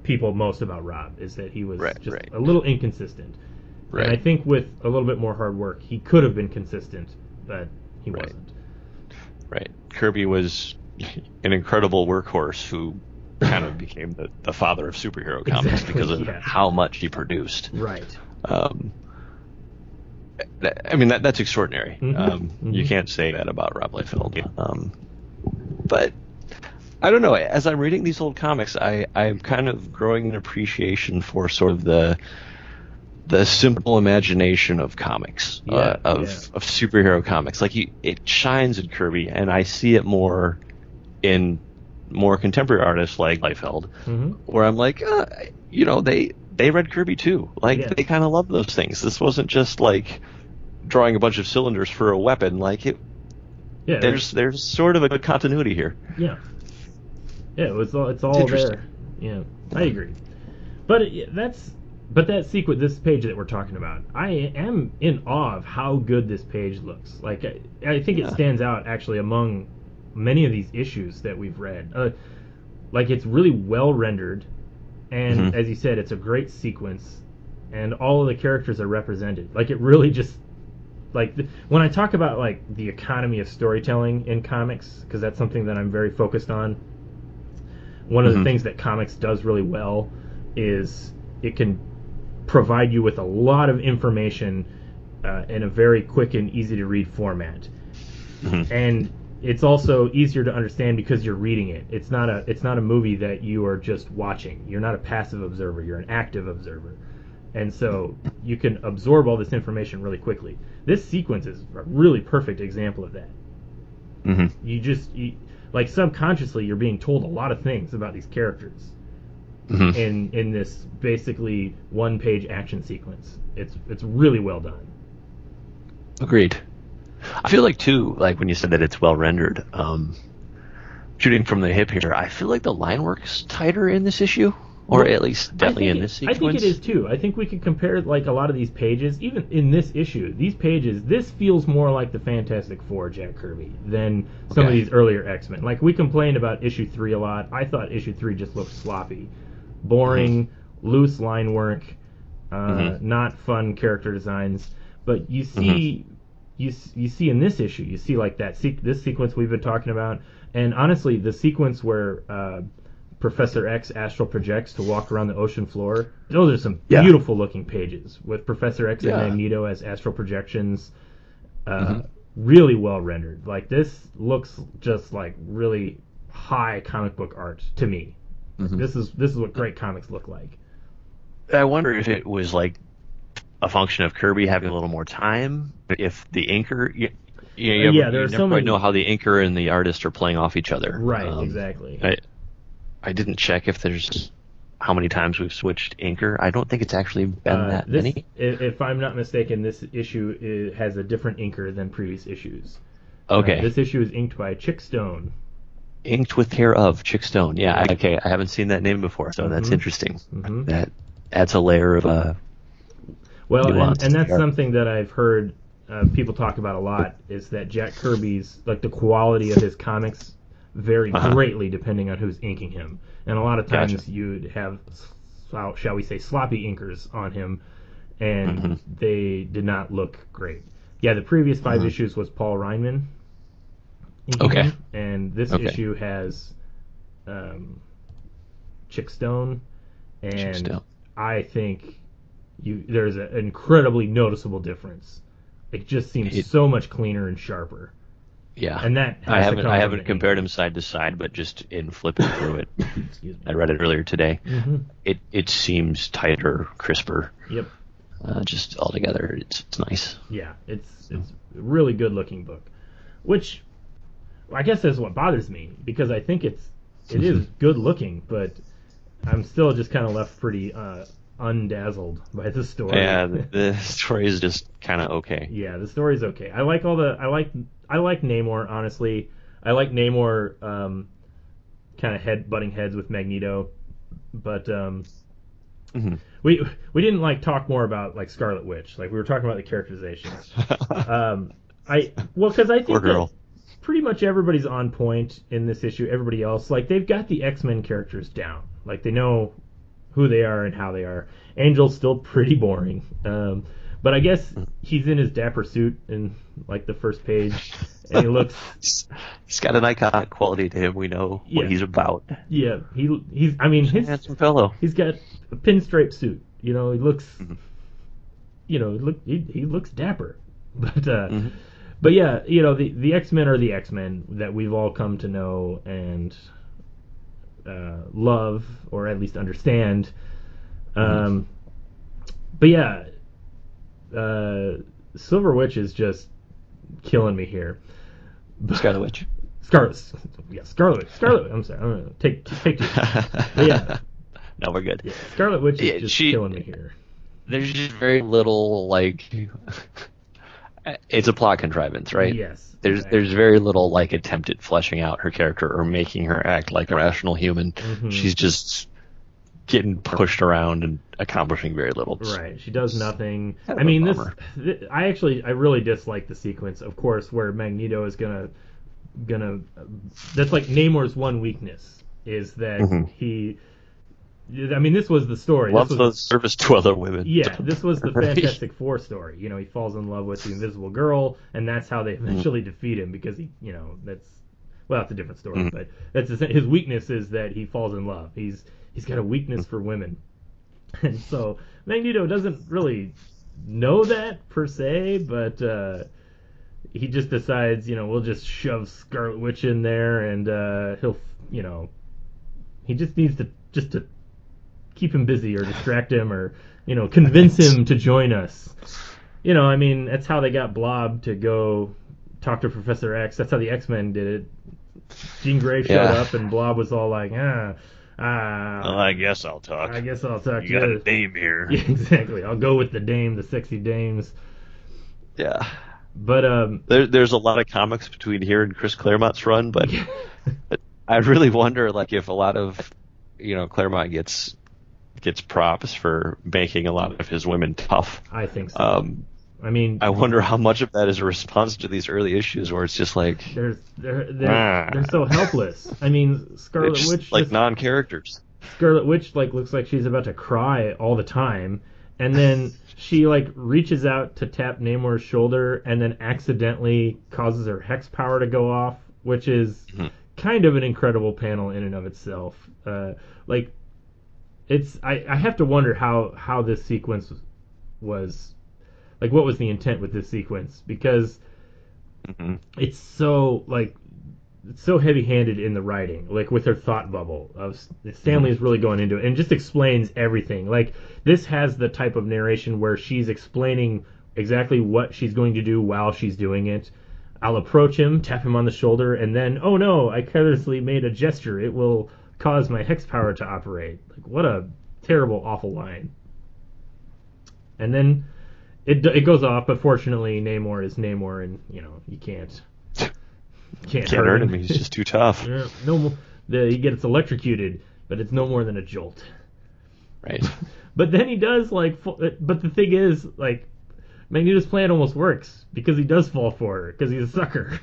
people most about Rob, is that he was a little inconsistent. Right. And I think with a little bit more hard work, he could have been consistent, but he wasn't. Right. Kirby was an incredible workhorse who kind of became the father of superhero comics because of how much he produced. Right. I mean, that's extraordinary. You can't say that about Rob Liefeld. But I don't know. As I'm reading these old comics, I'm kind of growing an appreciation for sort of the simple imagination of comics, of superhero comics. Like it shines in Kirby, and I see it more in more contemporary artists like Liefeld, where I'm like, you know, they read Kirby too. Like they kind of love those things. This wasn't just like drawing a bunch of cylinders for a weapon. Like it, there's sort of a good continuity here. Yeah, it's all there. Yeah, I agree. But that sequence, this page that we're talking about, I am in awe of how good this page looks. Like I think it stands out actually among many of these issues that we've read. Like it's really well rendered, and as you said, it's a great sequence, and all of the characters are represented. Like it really just, like when I talk about like the economy of storytelling in comics, because that's something that I'm very focused on. One of the things that comics does really well is it can provide you with a lot of information in a very quick and easy to read format, and it's also easier to understand because you're reading it. It's not a movie that you are just watching. You're not a passive observer. You're an active observer. And so you can absorb all this information really quickly. This sequence is a really perfect example of that. Like subconsciously, you're being told a lot of things about these characters in this basically one-page action sequence. It's really well done. Agreed. I feel like too, like when you said that it's well rendered, shooting from the hip here, I feel like the line work's tighter in this issue, or at least definitely in this sequence. I think it is too. I think we could compare like a lot of these pages, even in this issue. These pages, this feels more like the Fantastic Four Jack Kirby than some of these earlier X-Men. Like we complained about issue 3 a lot. I thought issue 3 just looked sloppy, boring, loose line work, not fun character designs. But you see. You see in this issue, you see like that this sequence we've been talking about, and honestly, the sequence where Professor X astral projects to walk around the ocean floor, those are some beautiful looking pages with Professor X and Magneto as astral projections, really well rendered. Like this looks just like really high comic book art to me. This is what great comics look like. I wonder if it was like a function of Kirby having a little more time, if the inker, Yeah, there you are never so quite many. know how the inker and the artist are playing off each other. Right, exactly. I didn't check if there's how many times we've switched inker. I don't think it's actually been that many. If I'm not mistaken, this issue has a different inker than previous issues. Okay. This issue is inked by Chick Stone. Inked with care of Chick Stone. Yeah, okay. I haven't seen that name before, so that's interesting. That adds a layer of nuance. And that's there. something that I've heard people talk about a lot, is that Jack Kirby's, like, the quality of his comics vary greatly depending on who's inking him. And a lot of times you'd have, shall we say, sloppy inkers on him, and they did not look great. Yeah, the previous 5 issues was Paul Reinman inking him, and this issue has Chick Stone, and I think there's an incredibly noticeable difference. It just seems so much cleaner and sharper. Yeah, and that I haven't compared them side to side, but just in flipping through it, I read it earlier today. It seems tighter, crisper. Yep. Just altogether, it's nice. Yeah, it's a really good looking book, which I guess is what bothers me, because I think it is good looking, but I'm still just kind of left pretty undazzled by the story. Yeah, the story is just kind of okay. Yeah, the story's okay. I like Namor, honestly. I like Namor kind of butting heads with Magneto, but we didn't talk more about Scarlet Witch. We were talking about the characterizations. Because I think that pretty much everybody's on point in this issue. Everybody else, they've got the X-Men characters down. They know who they are and how they are. Angel's still pretty boring. But I guess he's in his dapper suit in the first page, and he looks. He's got an iconic quality to him. We know what he's about. Yeah, he's. I mean, his handsome fellow. He's got a pinstripe suit. He looks. He looks dapper. But yeah, the X-Men are the X-Men that we've all come to know and love, or at least understand. But yeah. Silver Witch is just killing me here. Scarlet Witch. Scarlet Witch. I'm sorry. I'm gonna take two. But yeah. No, we're good. Yeah, Scarlet Witch is just killing me here. There's just very little it's a plot contrivance, right? Yes. There's very little attempt at fleshing out her character or making her act like a rational human. She's just getting pushed around and accomplishing very little. Right. She does nothing. I mean, I really dislike the sequence, of course, where Magneto is gonna that's Namor's one weakness, is that he. I mean, this was the story. Loves the service to other women. Yeah, this was the Fantastic Four story. He falls in love with the Invisible Girl, and that's how they eventually defeat him, because that's a different story, but that's his weakness, is that he falls in love. He's got a weakness for women, and so Magneto doesn't really know that per se, but he just decides, we'll just shove Scarlet Witch in there, and he'll, he just needs to keep him busy or distract him or, convince him to join us. I mean, that's how they got Blob to go talk to Professor X. That's how the X-Men did it. Jean Grey showed up, and Blob was all like, well, I guess I'll talk. You got a dame here. Yeah, exactly. I'll go with the dame, the sexy dames. Yeah. But there's a lot of comics between here and Chris Claremont's run, but I really wonder if a lot of Claremont gets props for making a lot of his women tough. I think so. I mean, I wonder how much of that is a response to these early issues where it's just they're so helpless. I mean, Scarlet Witch non-characters. Scarlet Witch looks like she's about to cry all the time, and then she reaches out to tap Namor's shoulder and then accidentally causes her hex power to go off, which is kind of an incredible panel in and of itself. I have to wonder how this sequence was. What was the intent with this sequence? Because it's so it's so heavy-handed in the writing, with her thought bubble. Stanley is really going into it and just explains everything. This has the type of narration where she's explaining exactly what she's going to do while she's doing it. I'll approach him, tap him on the shoulder, and then, oh no, I carelessly made a gesture. It will cause my hex power to operate. Like, what a terrible, awful line. And then it goes off, but fortunately Namor is Namor, and you can't hurt him. He's just too tough. Yeah, no more. He gets electrocuted, but it's no more than a jolt. Right. But then he does but the thing is, like, Magneto's plan almost works because he does fall for her because he's a sucker.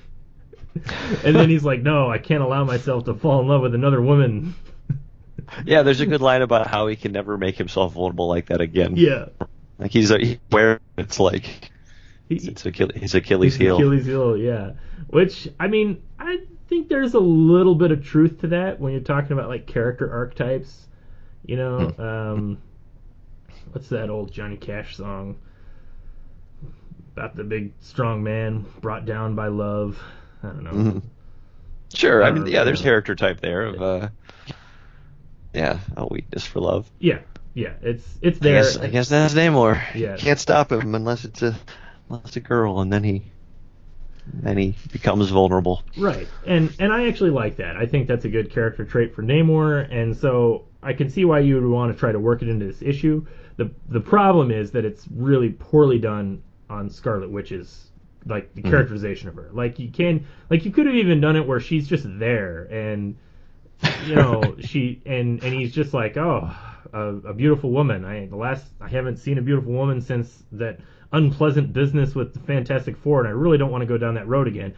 And then he's like, no, I can't allow myself to fall in love with another woman. Yeah, there's a good line about how he can never make himself vulnerable like that again. Yeah. Like he's aware it's like it's Achilles heel. Achilles heel, yeah. Which, I mean, I think there's a little bit of truth to that when you're talking about like character archetypes. What's that old Johnny Cash song about the big strong man brought down by love? I don't know. Mm-hmm. Sure, I mean, there's character type there of a weakness for love. Yeah, it's there. I guess that's Namor. Yeah, can't stop him unless it's a girl, and then he becomes vulnerable. Right, and I actually like that. I think that's a good character trait for Namor, and so I can see why you would want to try to work it into this issue. The problem is that it's really poorly done on Scarlet Witch's, like, the characterization of her. Like, you could have even done it where she's just there, and and he's just like, oh, a beautiful woman. I haven't seen a beautiful woman since that unpleasant business with the Fantastic Four, and I really don't want to go down that road again.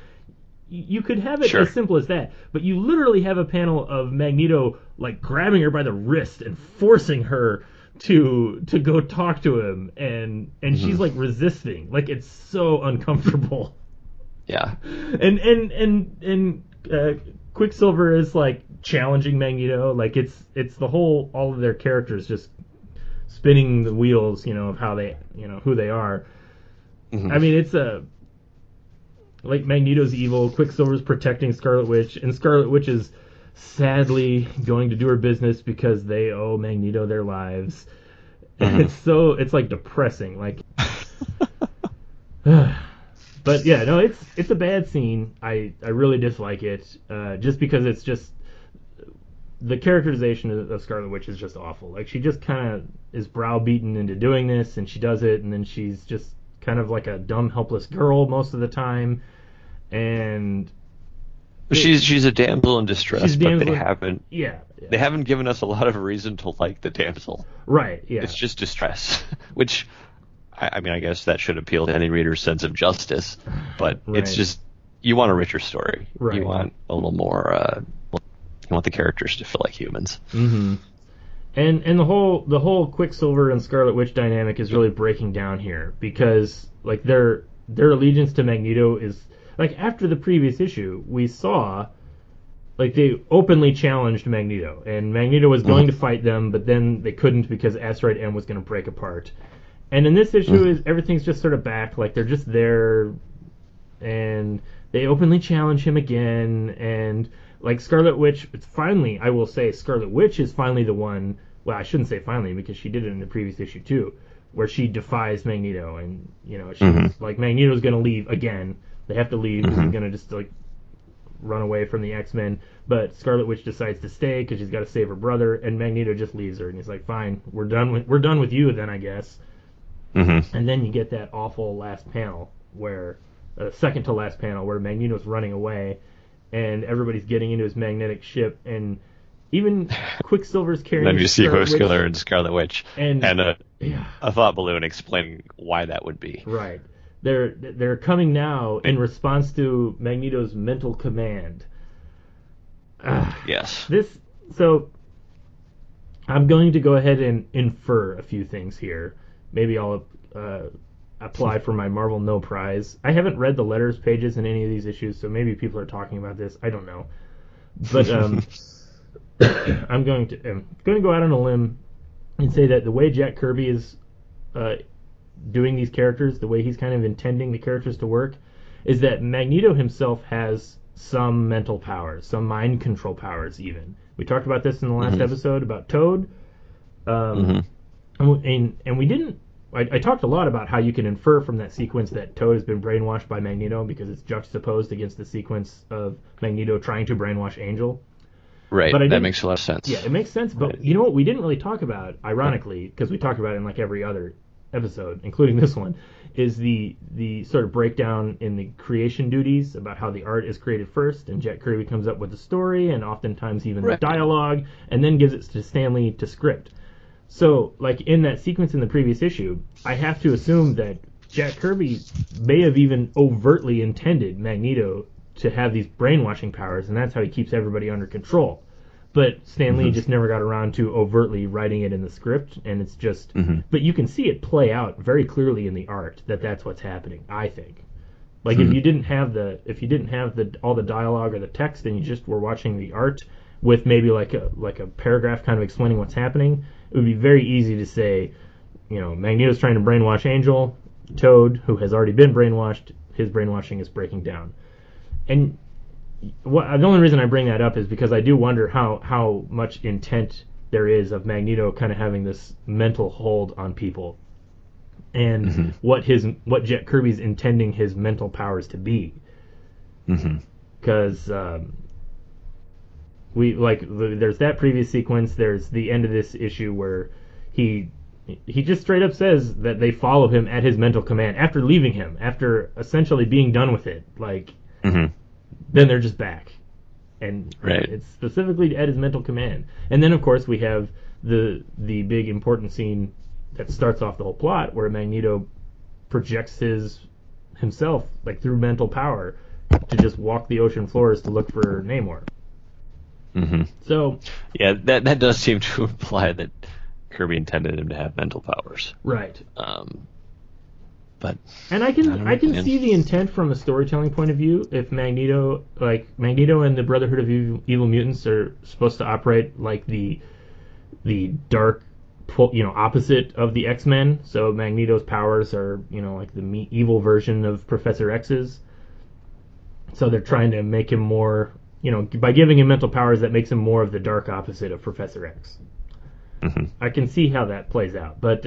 You could have it as simple as that, but you literally have a panel of Magneto like grabbing her by the wrist and forcing her to go talk to him, and she's like resisting. Like, it's so uncomfortable. Yeah. And Quicksilver is like challenging Magneto. Like, it's all of their characters just spinning the wheels, of how they, who they are. Mm-hmm. I mean, it's like Magneto's evil, Quicksilver's protecting Scarlet Witch, and Scarlet Witch is sadly going to do her business because they owe Magneto their lives. And it's like depressing. Like, but yeah, no, it's a bad scene. I really dislike it, just because it's just the characterization of Scarlet Witch is just awful. Like, she just kind of is browbeaten into doing this, and she does it, and then she's just kind of like a dumb, helpless girl most of the time. And she's a damsel in distress, but they haven't. Yeah. They haven't given us a lot of reason to like the damsel. Right. Yeah. It's just distress, which, I mean, I guess that should appeal to any reader's sense of justice, but it's just, you want a richer story. Right. You want a little more. You want the characters to feel like humans. Mm-hmm. And the whole Quicksilver and Scarlet Witch dynamic is really breaking down here, because like their allegiance to Magneto is like, after the previous issue we saw, like, they openly challenged Magneto, and Magneto was going to fight them, but then they couldn't because Asteroid M was going to break apart. And in this issue is everything's just sort of back, like they're just there, and they openly challenge him again, and like Scarlet Witch, I will say Scarlet Witch is finally the one. Well, I shouldn't say finally, because she did it in the previous issue too, where she defies Magneto, and she's like, Magneto's gonna leave again. They have to leave because he's gonna just like run away from the X-Men. But Scarlet Witch decides to stay because she's got to save her brother, and Magneto just leaves her, and he's like, fine, we're done with you then, I guess. And then you get that awful last panel where second to last panel where Magneto's running away, and everybody's getting into his magnetic ship, and even Quicksilver's carrying. Then you see Hoskiller and Scarlet Witch, and a thought balloon explaining why that would be. Right. They're coming now in response to Magneto's mental command. Yes. So I'm going to go ahead and infer a few things here. Maybe I'll apply for my Marvel No Prize. I haven't read the letters pages in any of these issues, so maybe people are talking about this. I don't know. But I'm going to go out on a limb and say that the way Jack Kirby is doing these characters, the way he's kind of intending the characters to work, is that Magneto himself has some mental powers, some mind control powers even. We talked about this in the last episode about Toad. And we didn't I talked a lot about how you can infer from that sequence that Toad has been brainwashed by Magneto because it's juxtaposed against the sequence of Magneto trying to brainwash Angel. Right, But that makes a lot of sense. Yeah, it makes sense. But Right. you know what we didn't really talk about, ironically, because we talked about it in like every other episode, including this one, is the sort of breakdown in the creation duties about how the art is created first, and Jack Kirby comes up with the story and oftentimes even the dialogue, and then gives it to Stan Lee to script. So, like in that sequence in the previous issue, I have to assume that Jack Kirby may have even overtly intended Magneto to have these brainwashing powers, and that's how he keeps everybody under control. But Stan Lee just never got around to overtly writing it in the script, and it's just. But you can see it play out very clearly in the art that that's what's happening. I think, like if you didn't have all the dialogue or the text, and you just were watching the art with maybe like a paragraph kind of explaining what's happening, it would be very easy to say, Magneto's trying to brainwash Angel, Toad, who has already been brainwashed, his brainwashing is breaking down. And the only reason I bring that up is because I do wonder how much intent there is of Magneto kind of having this mental hold on people, and what Jack Kirby's intending his mental powers to be. Because there's that previous sequence. There's the end of this issue where he just straight up says that they follow him at his mental command after leaving him, after essentially being done with it. Then they're just back, and it's specifically at his mental command. And then of course we have the big important scene that starts off the whole plot, where Magneto projects himself like through mental power to just walk the ocean floors to look for Namor. So yeah, that does seem to imply that Kirby intended him to have mental powers. Right. But and I can see the intent from a storytelling point of view. If Magneto and the Brotherhood of Evil Mutants are supposed to operate like the dark, opposite of the X-Men. So Magneto's powers are like the evil version of Professor X's. So they're trying to make him more, by giving him mental powers, that makes him more of the dark opposite of Professor X. I can see how that plays out, but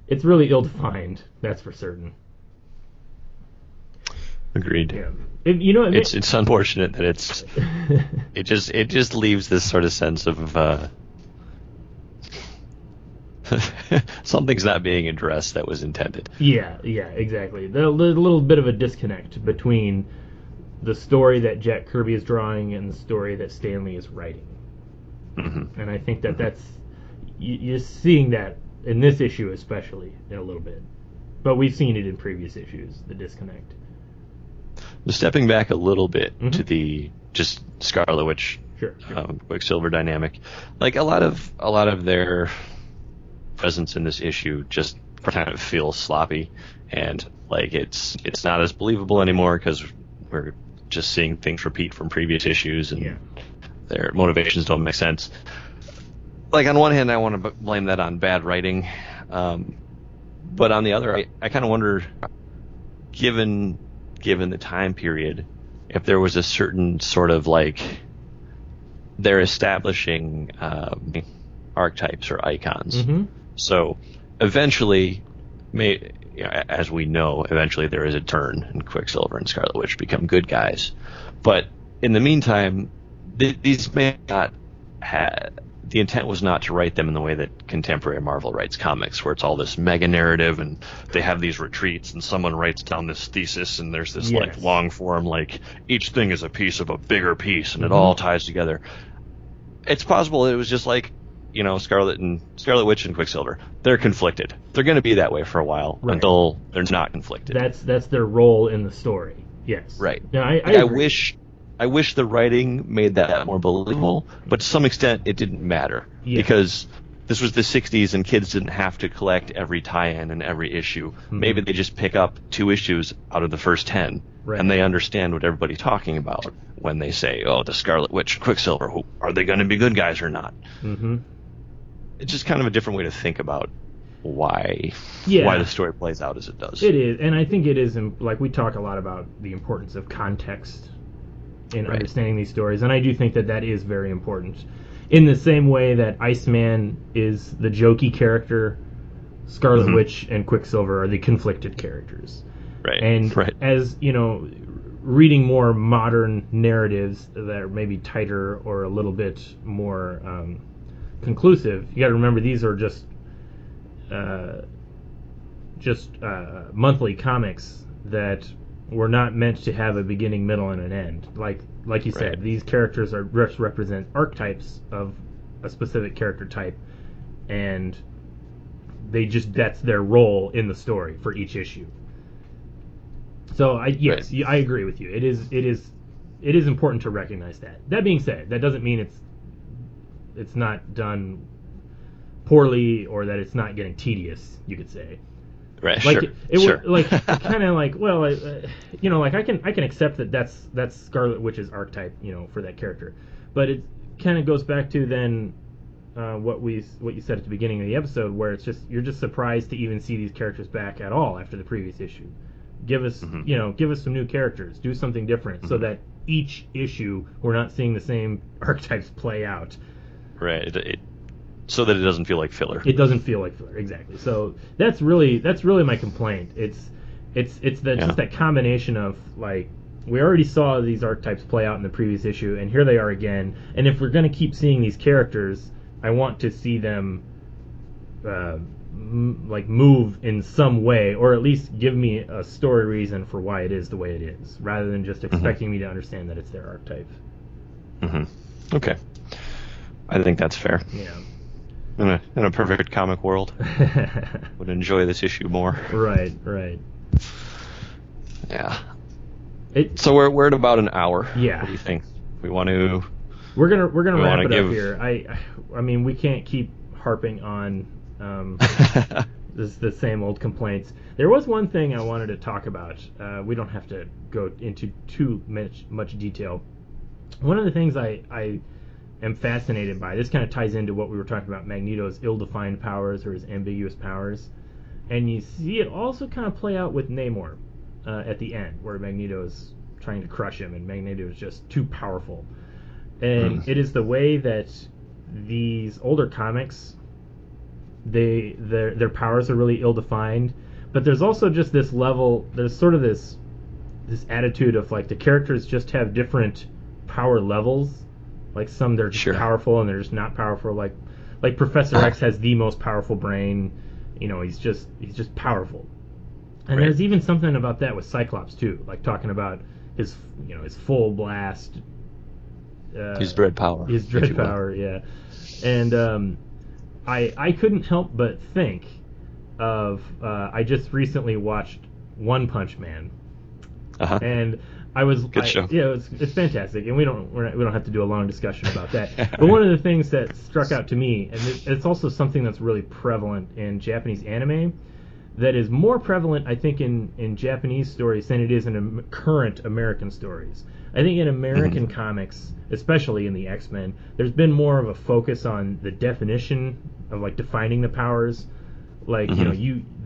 it's really ill-defined, that's for certain. Agreed. Yeah. It's unfortunate that it just leaves this sort of sense of something's not being addressed that was intended. Yeah, exactly. There's a little bit of a disconnect between the story that Jack Kirby is drawing and the story that Stan Lee is writing. And I think that's you're seeing that in this issue especially a little bit. But we've seen it in previous issues, the disconnect. Stepping back a little bit to the just Scarlet Witch, sure. Quicksilver dynamic, like a lot of their presence in this issue just kind of feels sloppy, and like it's not as believable anymore because we're just seeing things repeat from previous issues, and their motivations don't make sense. Like on one hand, I want to blame that on bad writing, but on the other, I kind of wonder, given the time period, if there was a certain sort of like they're establishing archetypes or icons. So eventually, as we know, eventually there is a turn, and Quicksilver and Scarlet Witch become good guys. But in the meantime, these may not have. The intent was not to write them in the way that contemporary Marvel writes comics, where it's all this mega narrative and they have these retreats and someone writes down this thesis and there's this like long form, like each thing is a piece of a bigger piece and it all ties together. It's possible it was just like, Scarlet Witch and Quicksilver. They're conflicted. They're going to be that way for a while until they're not conflicted. That's their role in the story. Yes. Right. No, I wish the writing made that more believable, but to some extent it didn't matter because this was the 60s and kids didn't have to collect every tie-in and every issue. Maybe they just pick up 2 issues out of the first 10 and they understand what everybody's talking about when they say, oh, the Scarlet Witch and Quicksilver, are they going to be good guys or not? It's just kind of a different way to think about why the story plays out as it does. It is, and I think it is, like we talk a lot about the importance of context in understanding these stories, and I do think that is very important. In the same way that Iceman is the jokey character Scarlet Witch and Quicksilver are the conflicted characters. Right. And as, reading more modern narratives that are maybe tighter or a little bit more conclusive, you got to remember these are just monthly comics that were not meant to have a beginning, middle, and an end. Like you said, these characters are represent archetypes of a specific character type, and that's their role in the story for each issue. So I agree with you. It is important to recognize that. That being said, that doesn't mean it's not done poorly or that it's not getting tedious, you could say. Right. Like sure. Like kind of like, well, like I can accept that that's Scarlet Witch's archetype, for that character, but it kind of goes back to then what you said at the beginning of the episode, where it's just you're just surprised to even see these characters back at all after the previous issue. Give us give us some new characters, do something different, so that each issue we're not seeing the same archetypes play out. Right. So that it doesn't feel like filler. It doesn't feel like filler, exactly. So that's really my complaint. It's just that combination of, like, we already saw these archetypes play out in the previous issue, and here they are again. And if we're going to keep seeing these characters, I want to see them move in some way, or at least give me a story reason for why it is the way it is, rather than just expecting me to understand that it's their archetype. Okay, I think that's fair. Yeah. In a perfect comic world, would enjoy this issue more. Right. Yeah. So we're at about an hour. Yeah. What do you think? We want to. We're gonna wrap it up here. I mean, we can't keep harping on the same old complaints. There was one thing I wanted to talk about. We don't have to go into too much detail. One of the things I am fascinated by, this kind of ties into what we were talking about, Magneto's ill-defined powers or his ambiguous powers, and you see it also kind of play out with Namor at the end, where Magneto is trying to crush him, and Magneto is just too powerful. And it is the way that these older comics, their powers are really ill-defined, but there's also just this level, there's sort of this attitude of, like, the characters just have different power levels. Like, some they're just powerful and they're just not powerful. Like Professor X has the most powerful brain. He's just powerful. And there's even something about that with Cyclops too, like talking about his full blast. His dread power. His dread power, yeah. And I couldn't help but think of I just recently watched One Punch Man, and I was good show. Yeah, it's fantastic, and we don't have to do a long discussion about that. But one of the things that struck out to me, and it's also something that's really prevalent in Japanese anime, that is more prevalent, I think, in Japanese stories than it is in current American stories. I think in American comics, especially in the X-Men, there's been more of a focus on the definition of, like, defining the powers. Like,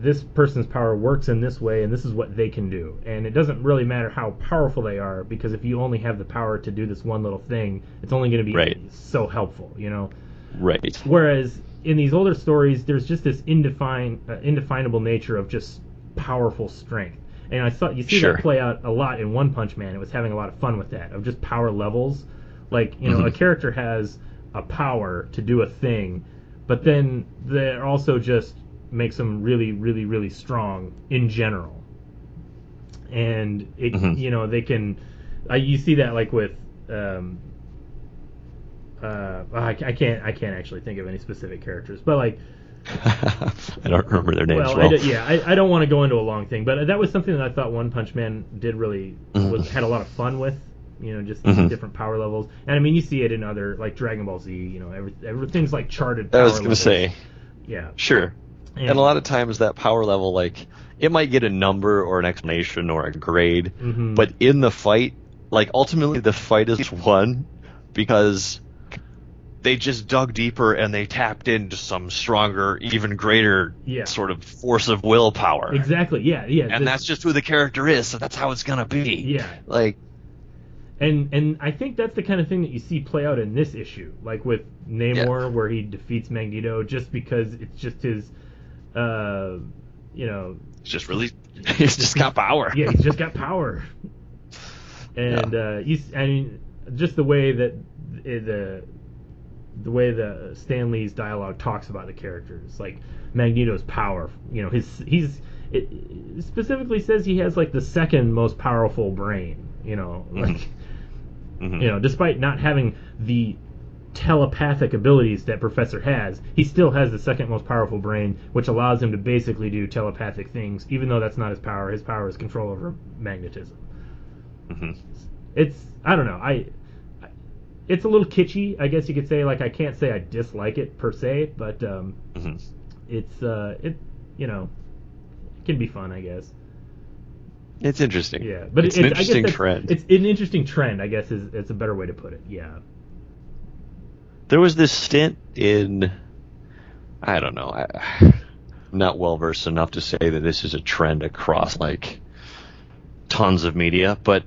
this person's power works in this way, and this is what they can do. And it doesn't really matter how powerful they are, because if you only have the power to do this one little thing, it's only going to be so helpful, Right. Whereas in these older stories, there's just this indefinable nature of just powerful strength. And I thought you see that play out a lot in One Punch Man. It was having a lot of fun with that, of just power levels. Like, a character has a power to do a thing, but then they're also just makes them really, really, really strong in general. And it, they can. You see that, like, with. I can't actually think of any specific characters, but, like. I don't remember their names. I don't want to go into a long thing, but that was something that I thought One Punch Man did really had a lot of fun with. Just different power levels, and I mean, you see it in other, like, Dragon Ball Z. Everything's like charted power I was going to levels. say, yeah, sure. And a lot of times that power level, like, it might get a number or an explanation or a grade, but in the fight, like, ultimately the fight is won because they just dug deeper and they tapped into some stronger, even greater sort of force of willpower. Exactly, yeah. And that's just who the character is, so that's how it's going to be. Yeah. Like... And I think that's the kind of thing that you see play out in this issue, like with Namor, where he defeats Magneto just because it's just his You know, he's just got power. Yeah, he's just got power. And I mean, just the way that the way the Stan Lee's dialogue talks about the characters, like Magneto's power. You know, it specifically says he has like the second most powerful brain. You know, like you know, despite not having the telepathic abilities that Professor has, he still has the second most powerful brain, which allows him to basically do telepathic things, even though that's not his power. His power is control over magnetism. It's, I don't know, it's a little kitschy, I guess you could say. Like, I can't say I dislike it per se, but it's you know, it can be fun, I guess. It's interesting. Yeah, but it's an interesting trend. It's an interesting trend, I guess, it's a better way to put it. Yeah. There was this stint in, I don't know, I'm not well versed enough to say that this is a trend across like tons of media, but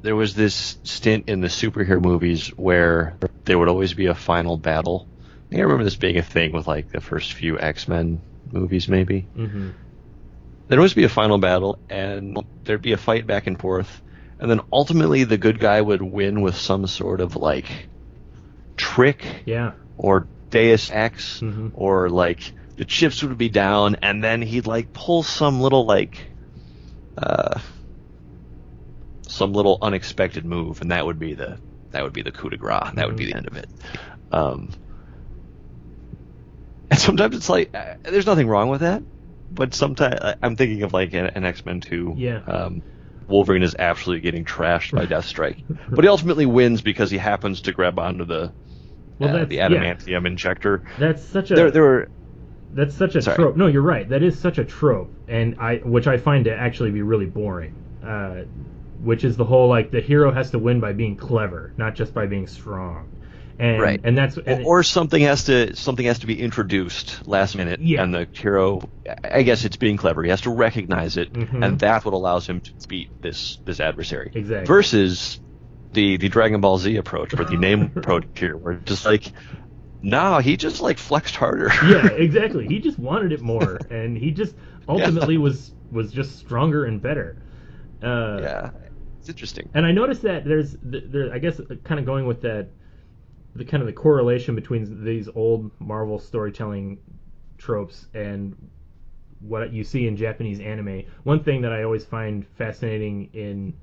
there was this stint in the superhero movies where there would always be a final battle. I think I remember this being a thing with like the first few X-Men movies, maybe. There'd always be a final battle, and there'd be a fight back and forth, and then ultimately the good guy would win with some sort of like trick, or Deus Ex, or like the chips would be down, and then he'd like pull some little like some little unexpected move, and that would be the coup de grace. That would be the end of it. And sometimes it's like there's nothing wrong with that, but sometimes I'm thinking of like an X-Men 2. Wolverine is absolutely getting trashed by Deathstrike, but he ultimately wins because he happens to grab onto the adamantium injector. That's such a that's such a trope. No, you're right. That is such a trope, and which I find to actually be really boring. Which is the whole like the hero has to win by being clever, not just by being strong. And and that's or something has to be introduced last minute, and the hero, I guess it's being clever. He has to recognize it, and that's what allows him to beat this adversary. Exactly. Versus the Dragon Ball Z approach, or the name approach here, where just like, no, he just like flexed harder. Yeah, exactly. He just wanted it more, and he just ultimately was just stronger and better. It's interesting. And I noticed that there's I guess kind of going with that, the kind of the correlation between these old Marvel storytelling tropes and what you see in Japanese anime. One thing that I always find fascinating in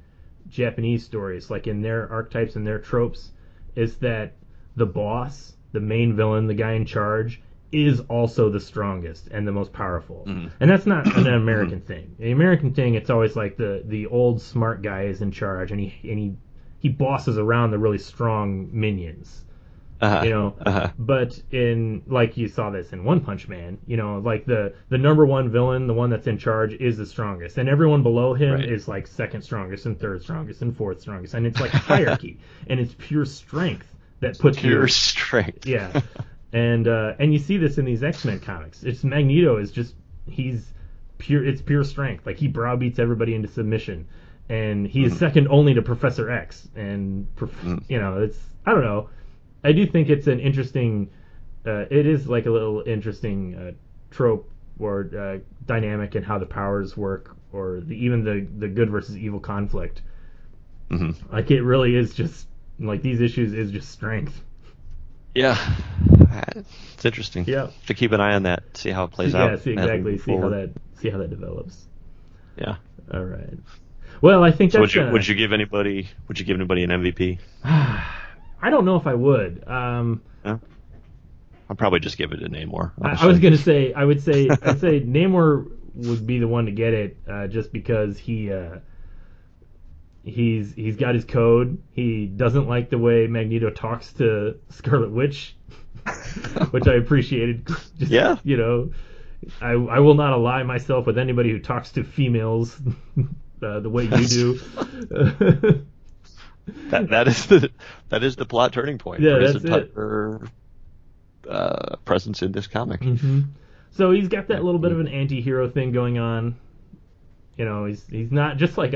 Japanese stories, like in their archetypes and their tropes, is that the boss, the main villain, the guy in charge, is also the strongest and the most powerful. And that's not an American thing. The American thing, it's always like the old smart guy is in charge, and he bosses around the really strong minions. You know, but in, like, you saw this in One Punch Man, you know, like the number one villain, the one that's in charge, is the strongest, and everyone below him is like second strongest and third strongest and fourth strongest, and it's like a hierarchy, and it's pure strength that puts strength. Yeah. And you see this in these X-Men comics. It's Magneto is just, it's pure strength. Like, he browbeats everybody into submission, and he is second only to Professor X. And you know, it's, I don't know. I do think it's an interesting. It is like a little interesting trope or dynamic in how the powers work, or even the good versus evil conflict. Like, it really is just like these issues is just strength. Yeah, it's interesting. Yeah, to keep an eye on that, see how it plays out. Yeah, see exactly, see how that develops. Yeah. All right. Well, I think so. That's, would you give anybody an MVP? I don't know if I would. I'll probably just give it to Namor. I was gonna say I'd say Namor would be the one to get it, just because he's got his code. He doesn't like the way Magneto talks to Scarlet Witch, which I appreciated. Just, you know, I will not ally myself with anybody who talks to females the way you do. That is the plot turning point. Yeah, for his that's entire presence in this comic. So he's got that little bit of an anti-hero thing going on. You know, he's not just like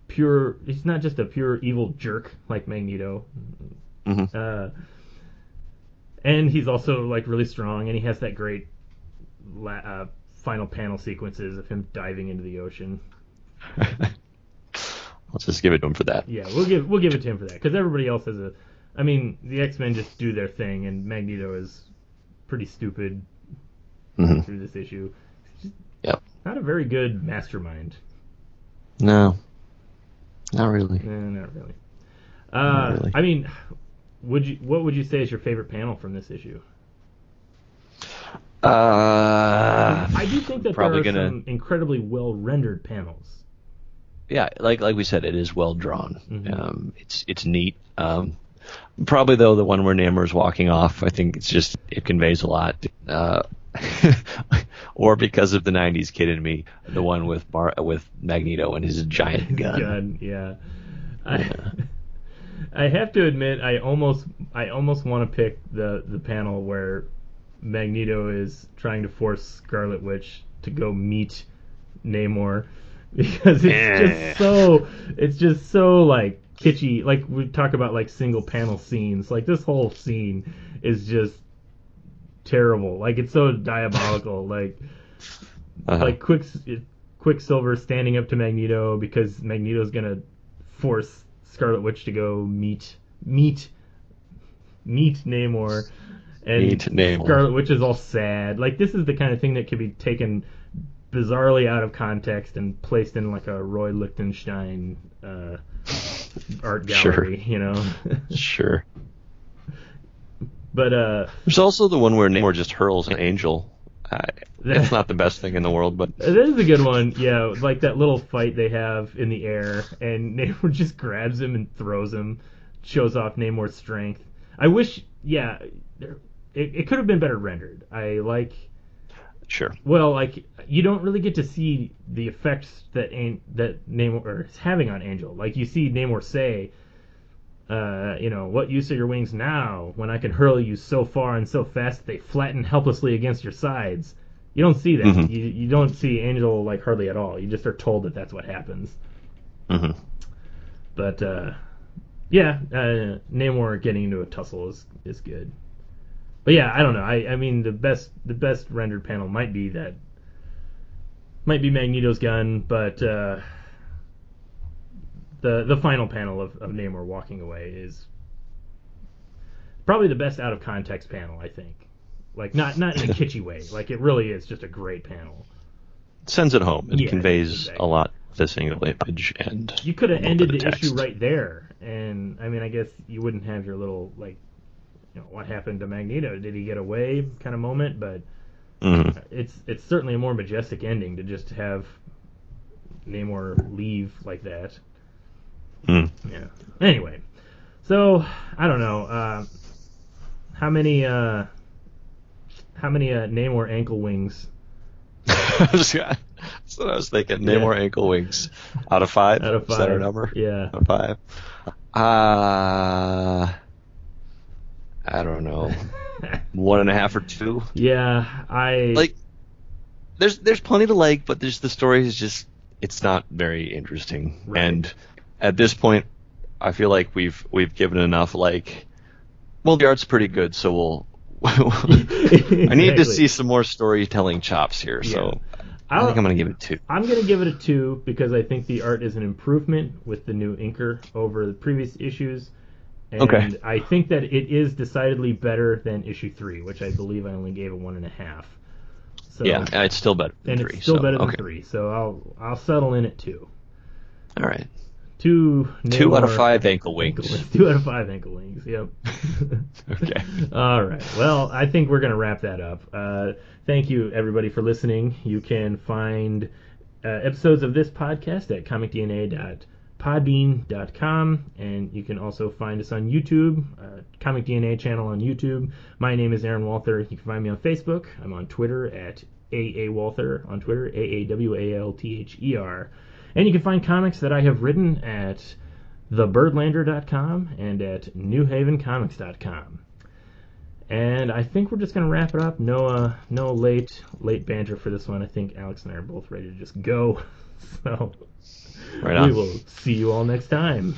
he's not just a pure evil jerk like Magneto. And he's also like really strong, and he has that great final panel sequences of him diving into the ocean. Let's just give it to him for that. Yeah, we'll give it to him for that, because everybody else has I mean, the X-Men just do their thing, and Magneto is pretty stupid through this issue. He's just not a very good mastermind. No, not really. Not really. Not really. I mean, what would you say is your favorite panel from this issue? I do think that there are some incredibly well-rendered panels. Yeah, like we said, it is well drawn. Mm-hmm. It's neat. Probably though the one where Namor's walking off, I think it conveys a lot. Or because of the '90s kid in me, the one with Magneto and his giant gun. Yeah. I have to admit, I almost want to pick the panel where Magneto is trying to force Scarlet Witch to go meet Namor, because it's just so like kitschy. Like we talk about like single panel scenes, like this whole scene is just terrible. Like it's so diabolical. Like Quicksilver standing up to Magneto because Magneto's gonna force Scarlet Witch to go meet Namor. And Scarlet Witch is all sad. Like, this is the kind of thing that could be taken bizarrely out of context and placed in, like, a Roy Lichtenstein art gallery, you know? Sure. But, there's also the one where Namor just hurls an angel. It's not the best thing in the world, but... It is a good one, yeah. Like, that little fight they have in the air, and Namor just grabs him and throws him, shows off Namor's strength. I wish, yeah... It could have been better rendered. Sure. Well, like, you don't really get to see the effects that Namor is having on Angel. Like, you see Namor say, what use are your wings now when I can hurl you so far and so fast that they flatten helplessly against your sides? You don't see that. Mm-hmm. You don't see Angel, like, hardly at all. You just are told that that's what happens. Mm-hmm. But, Namor getting into a tussle is good. But yeah, I don't know. I mean, the best rendered panel might be Magneto's gun, but the final panel of Namor walking away is probably the best out of context panel, I think. Like not in a kitschy way. Like it really is just a great panel. It sends it home. It conveys a lot with a single image, and you could have ended the issue right there. And I mean, I guess you wouldn't have your little like. What happened to Magneto? Did he get away kind of moment? But it's certainly a more majestic ending to just have Namor leave like that. Yeah. Anyway, so I don't know how many Namor ankle wings. That's what I was thinking. Namor ankle wings out of 5. Out of 5. Is that our number? Yeah. Out of 5. I don't know, 1.5 or 2. Yeah, There's plenty to like, but the story is just it's not very interesting. Right. And at this point, I feel like we've given enough. Like, well, the art's pretty good, so we'll. Exactly. I need to see some more storytelling chops here. Yeah. So I think I'm going to give it 2. I'm going to give it a 2 because I think the art is an improvement with the new inker over the previous issues. And I think that it is decidedly better than issue 3, which I believe I only gave a 1.5. So, yeah, it's still better than 3. It's still better than 3, so I'll settle in at 2. All right. 2 out of 5 ankle wings. 2 out of 5 ankle wings, yep. Okay. All right. Well, I think we're going to wrap that up. Thank you, everybody, for listening. You can find episodes of this podcast at comicdna.podbean.com, and you can also find us on YouTube, Comic DNA channel on YouTube. My name is Aaron Walther. You can find me on Facebook. I'm on Twitter at AAWalther, on Twitter, AAWALTHER. And you can find comics that I have written at thebirdlander.com and at newhavencomics.com. And I think we're just going to wrap it up. No late banter for this one. I think Alex and I are both ready to just go. So we will see you all next time.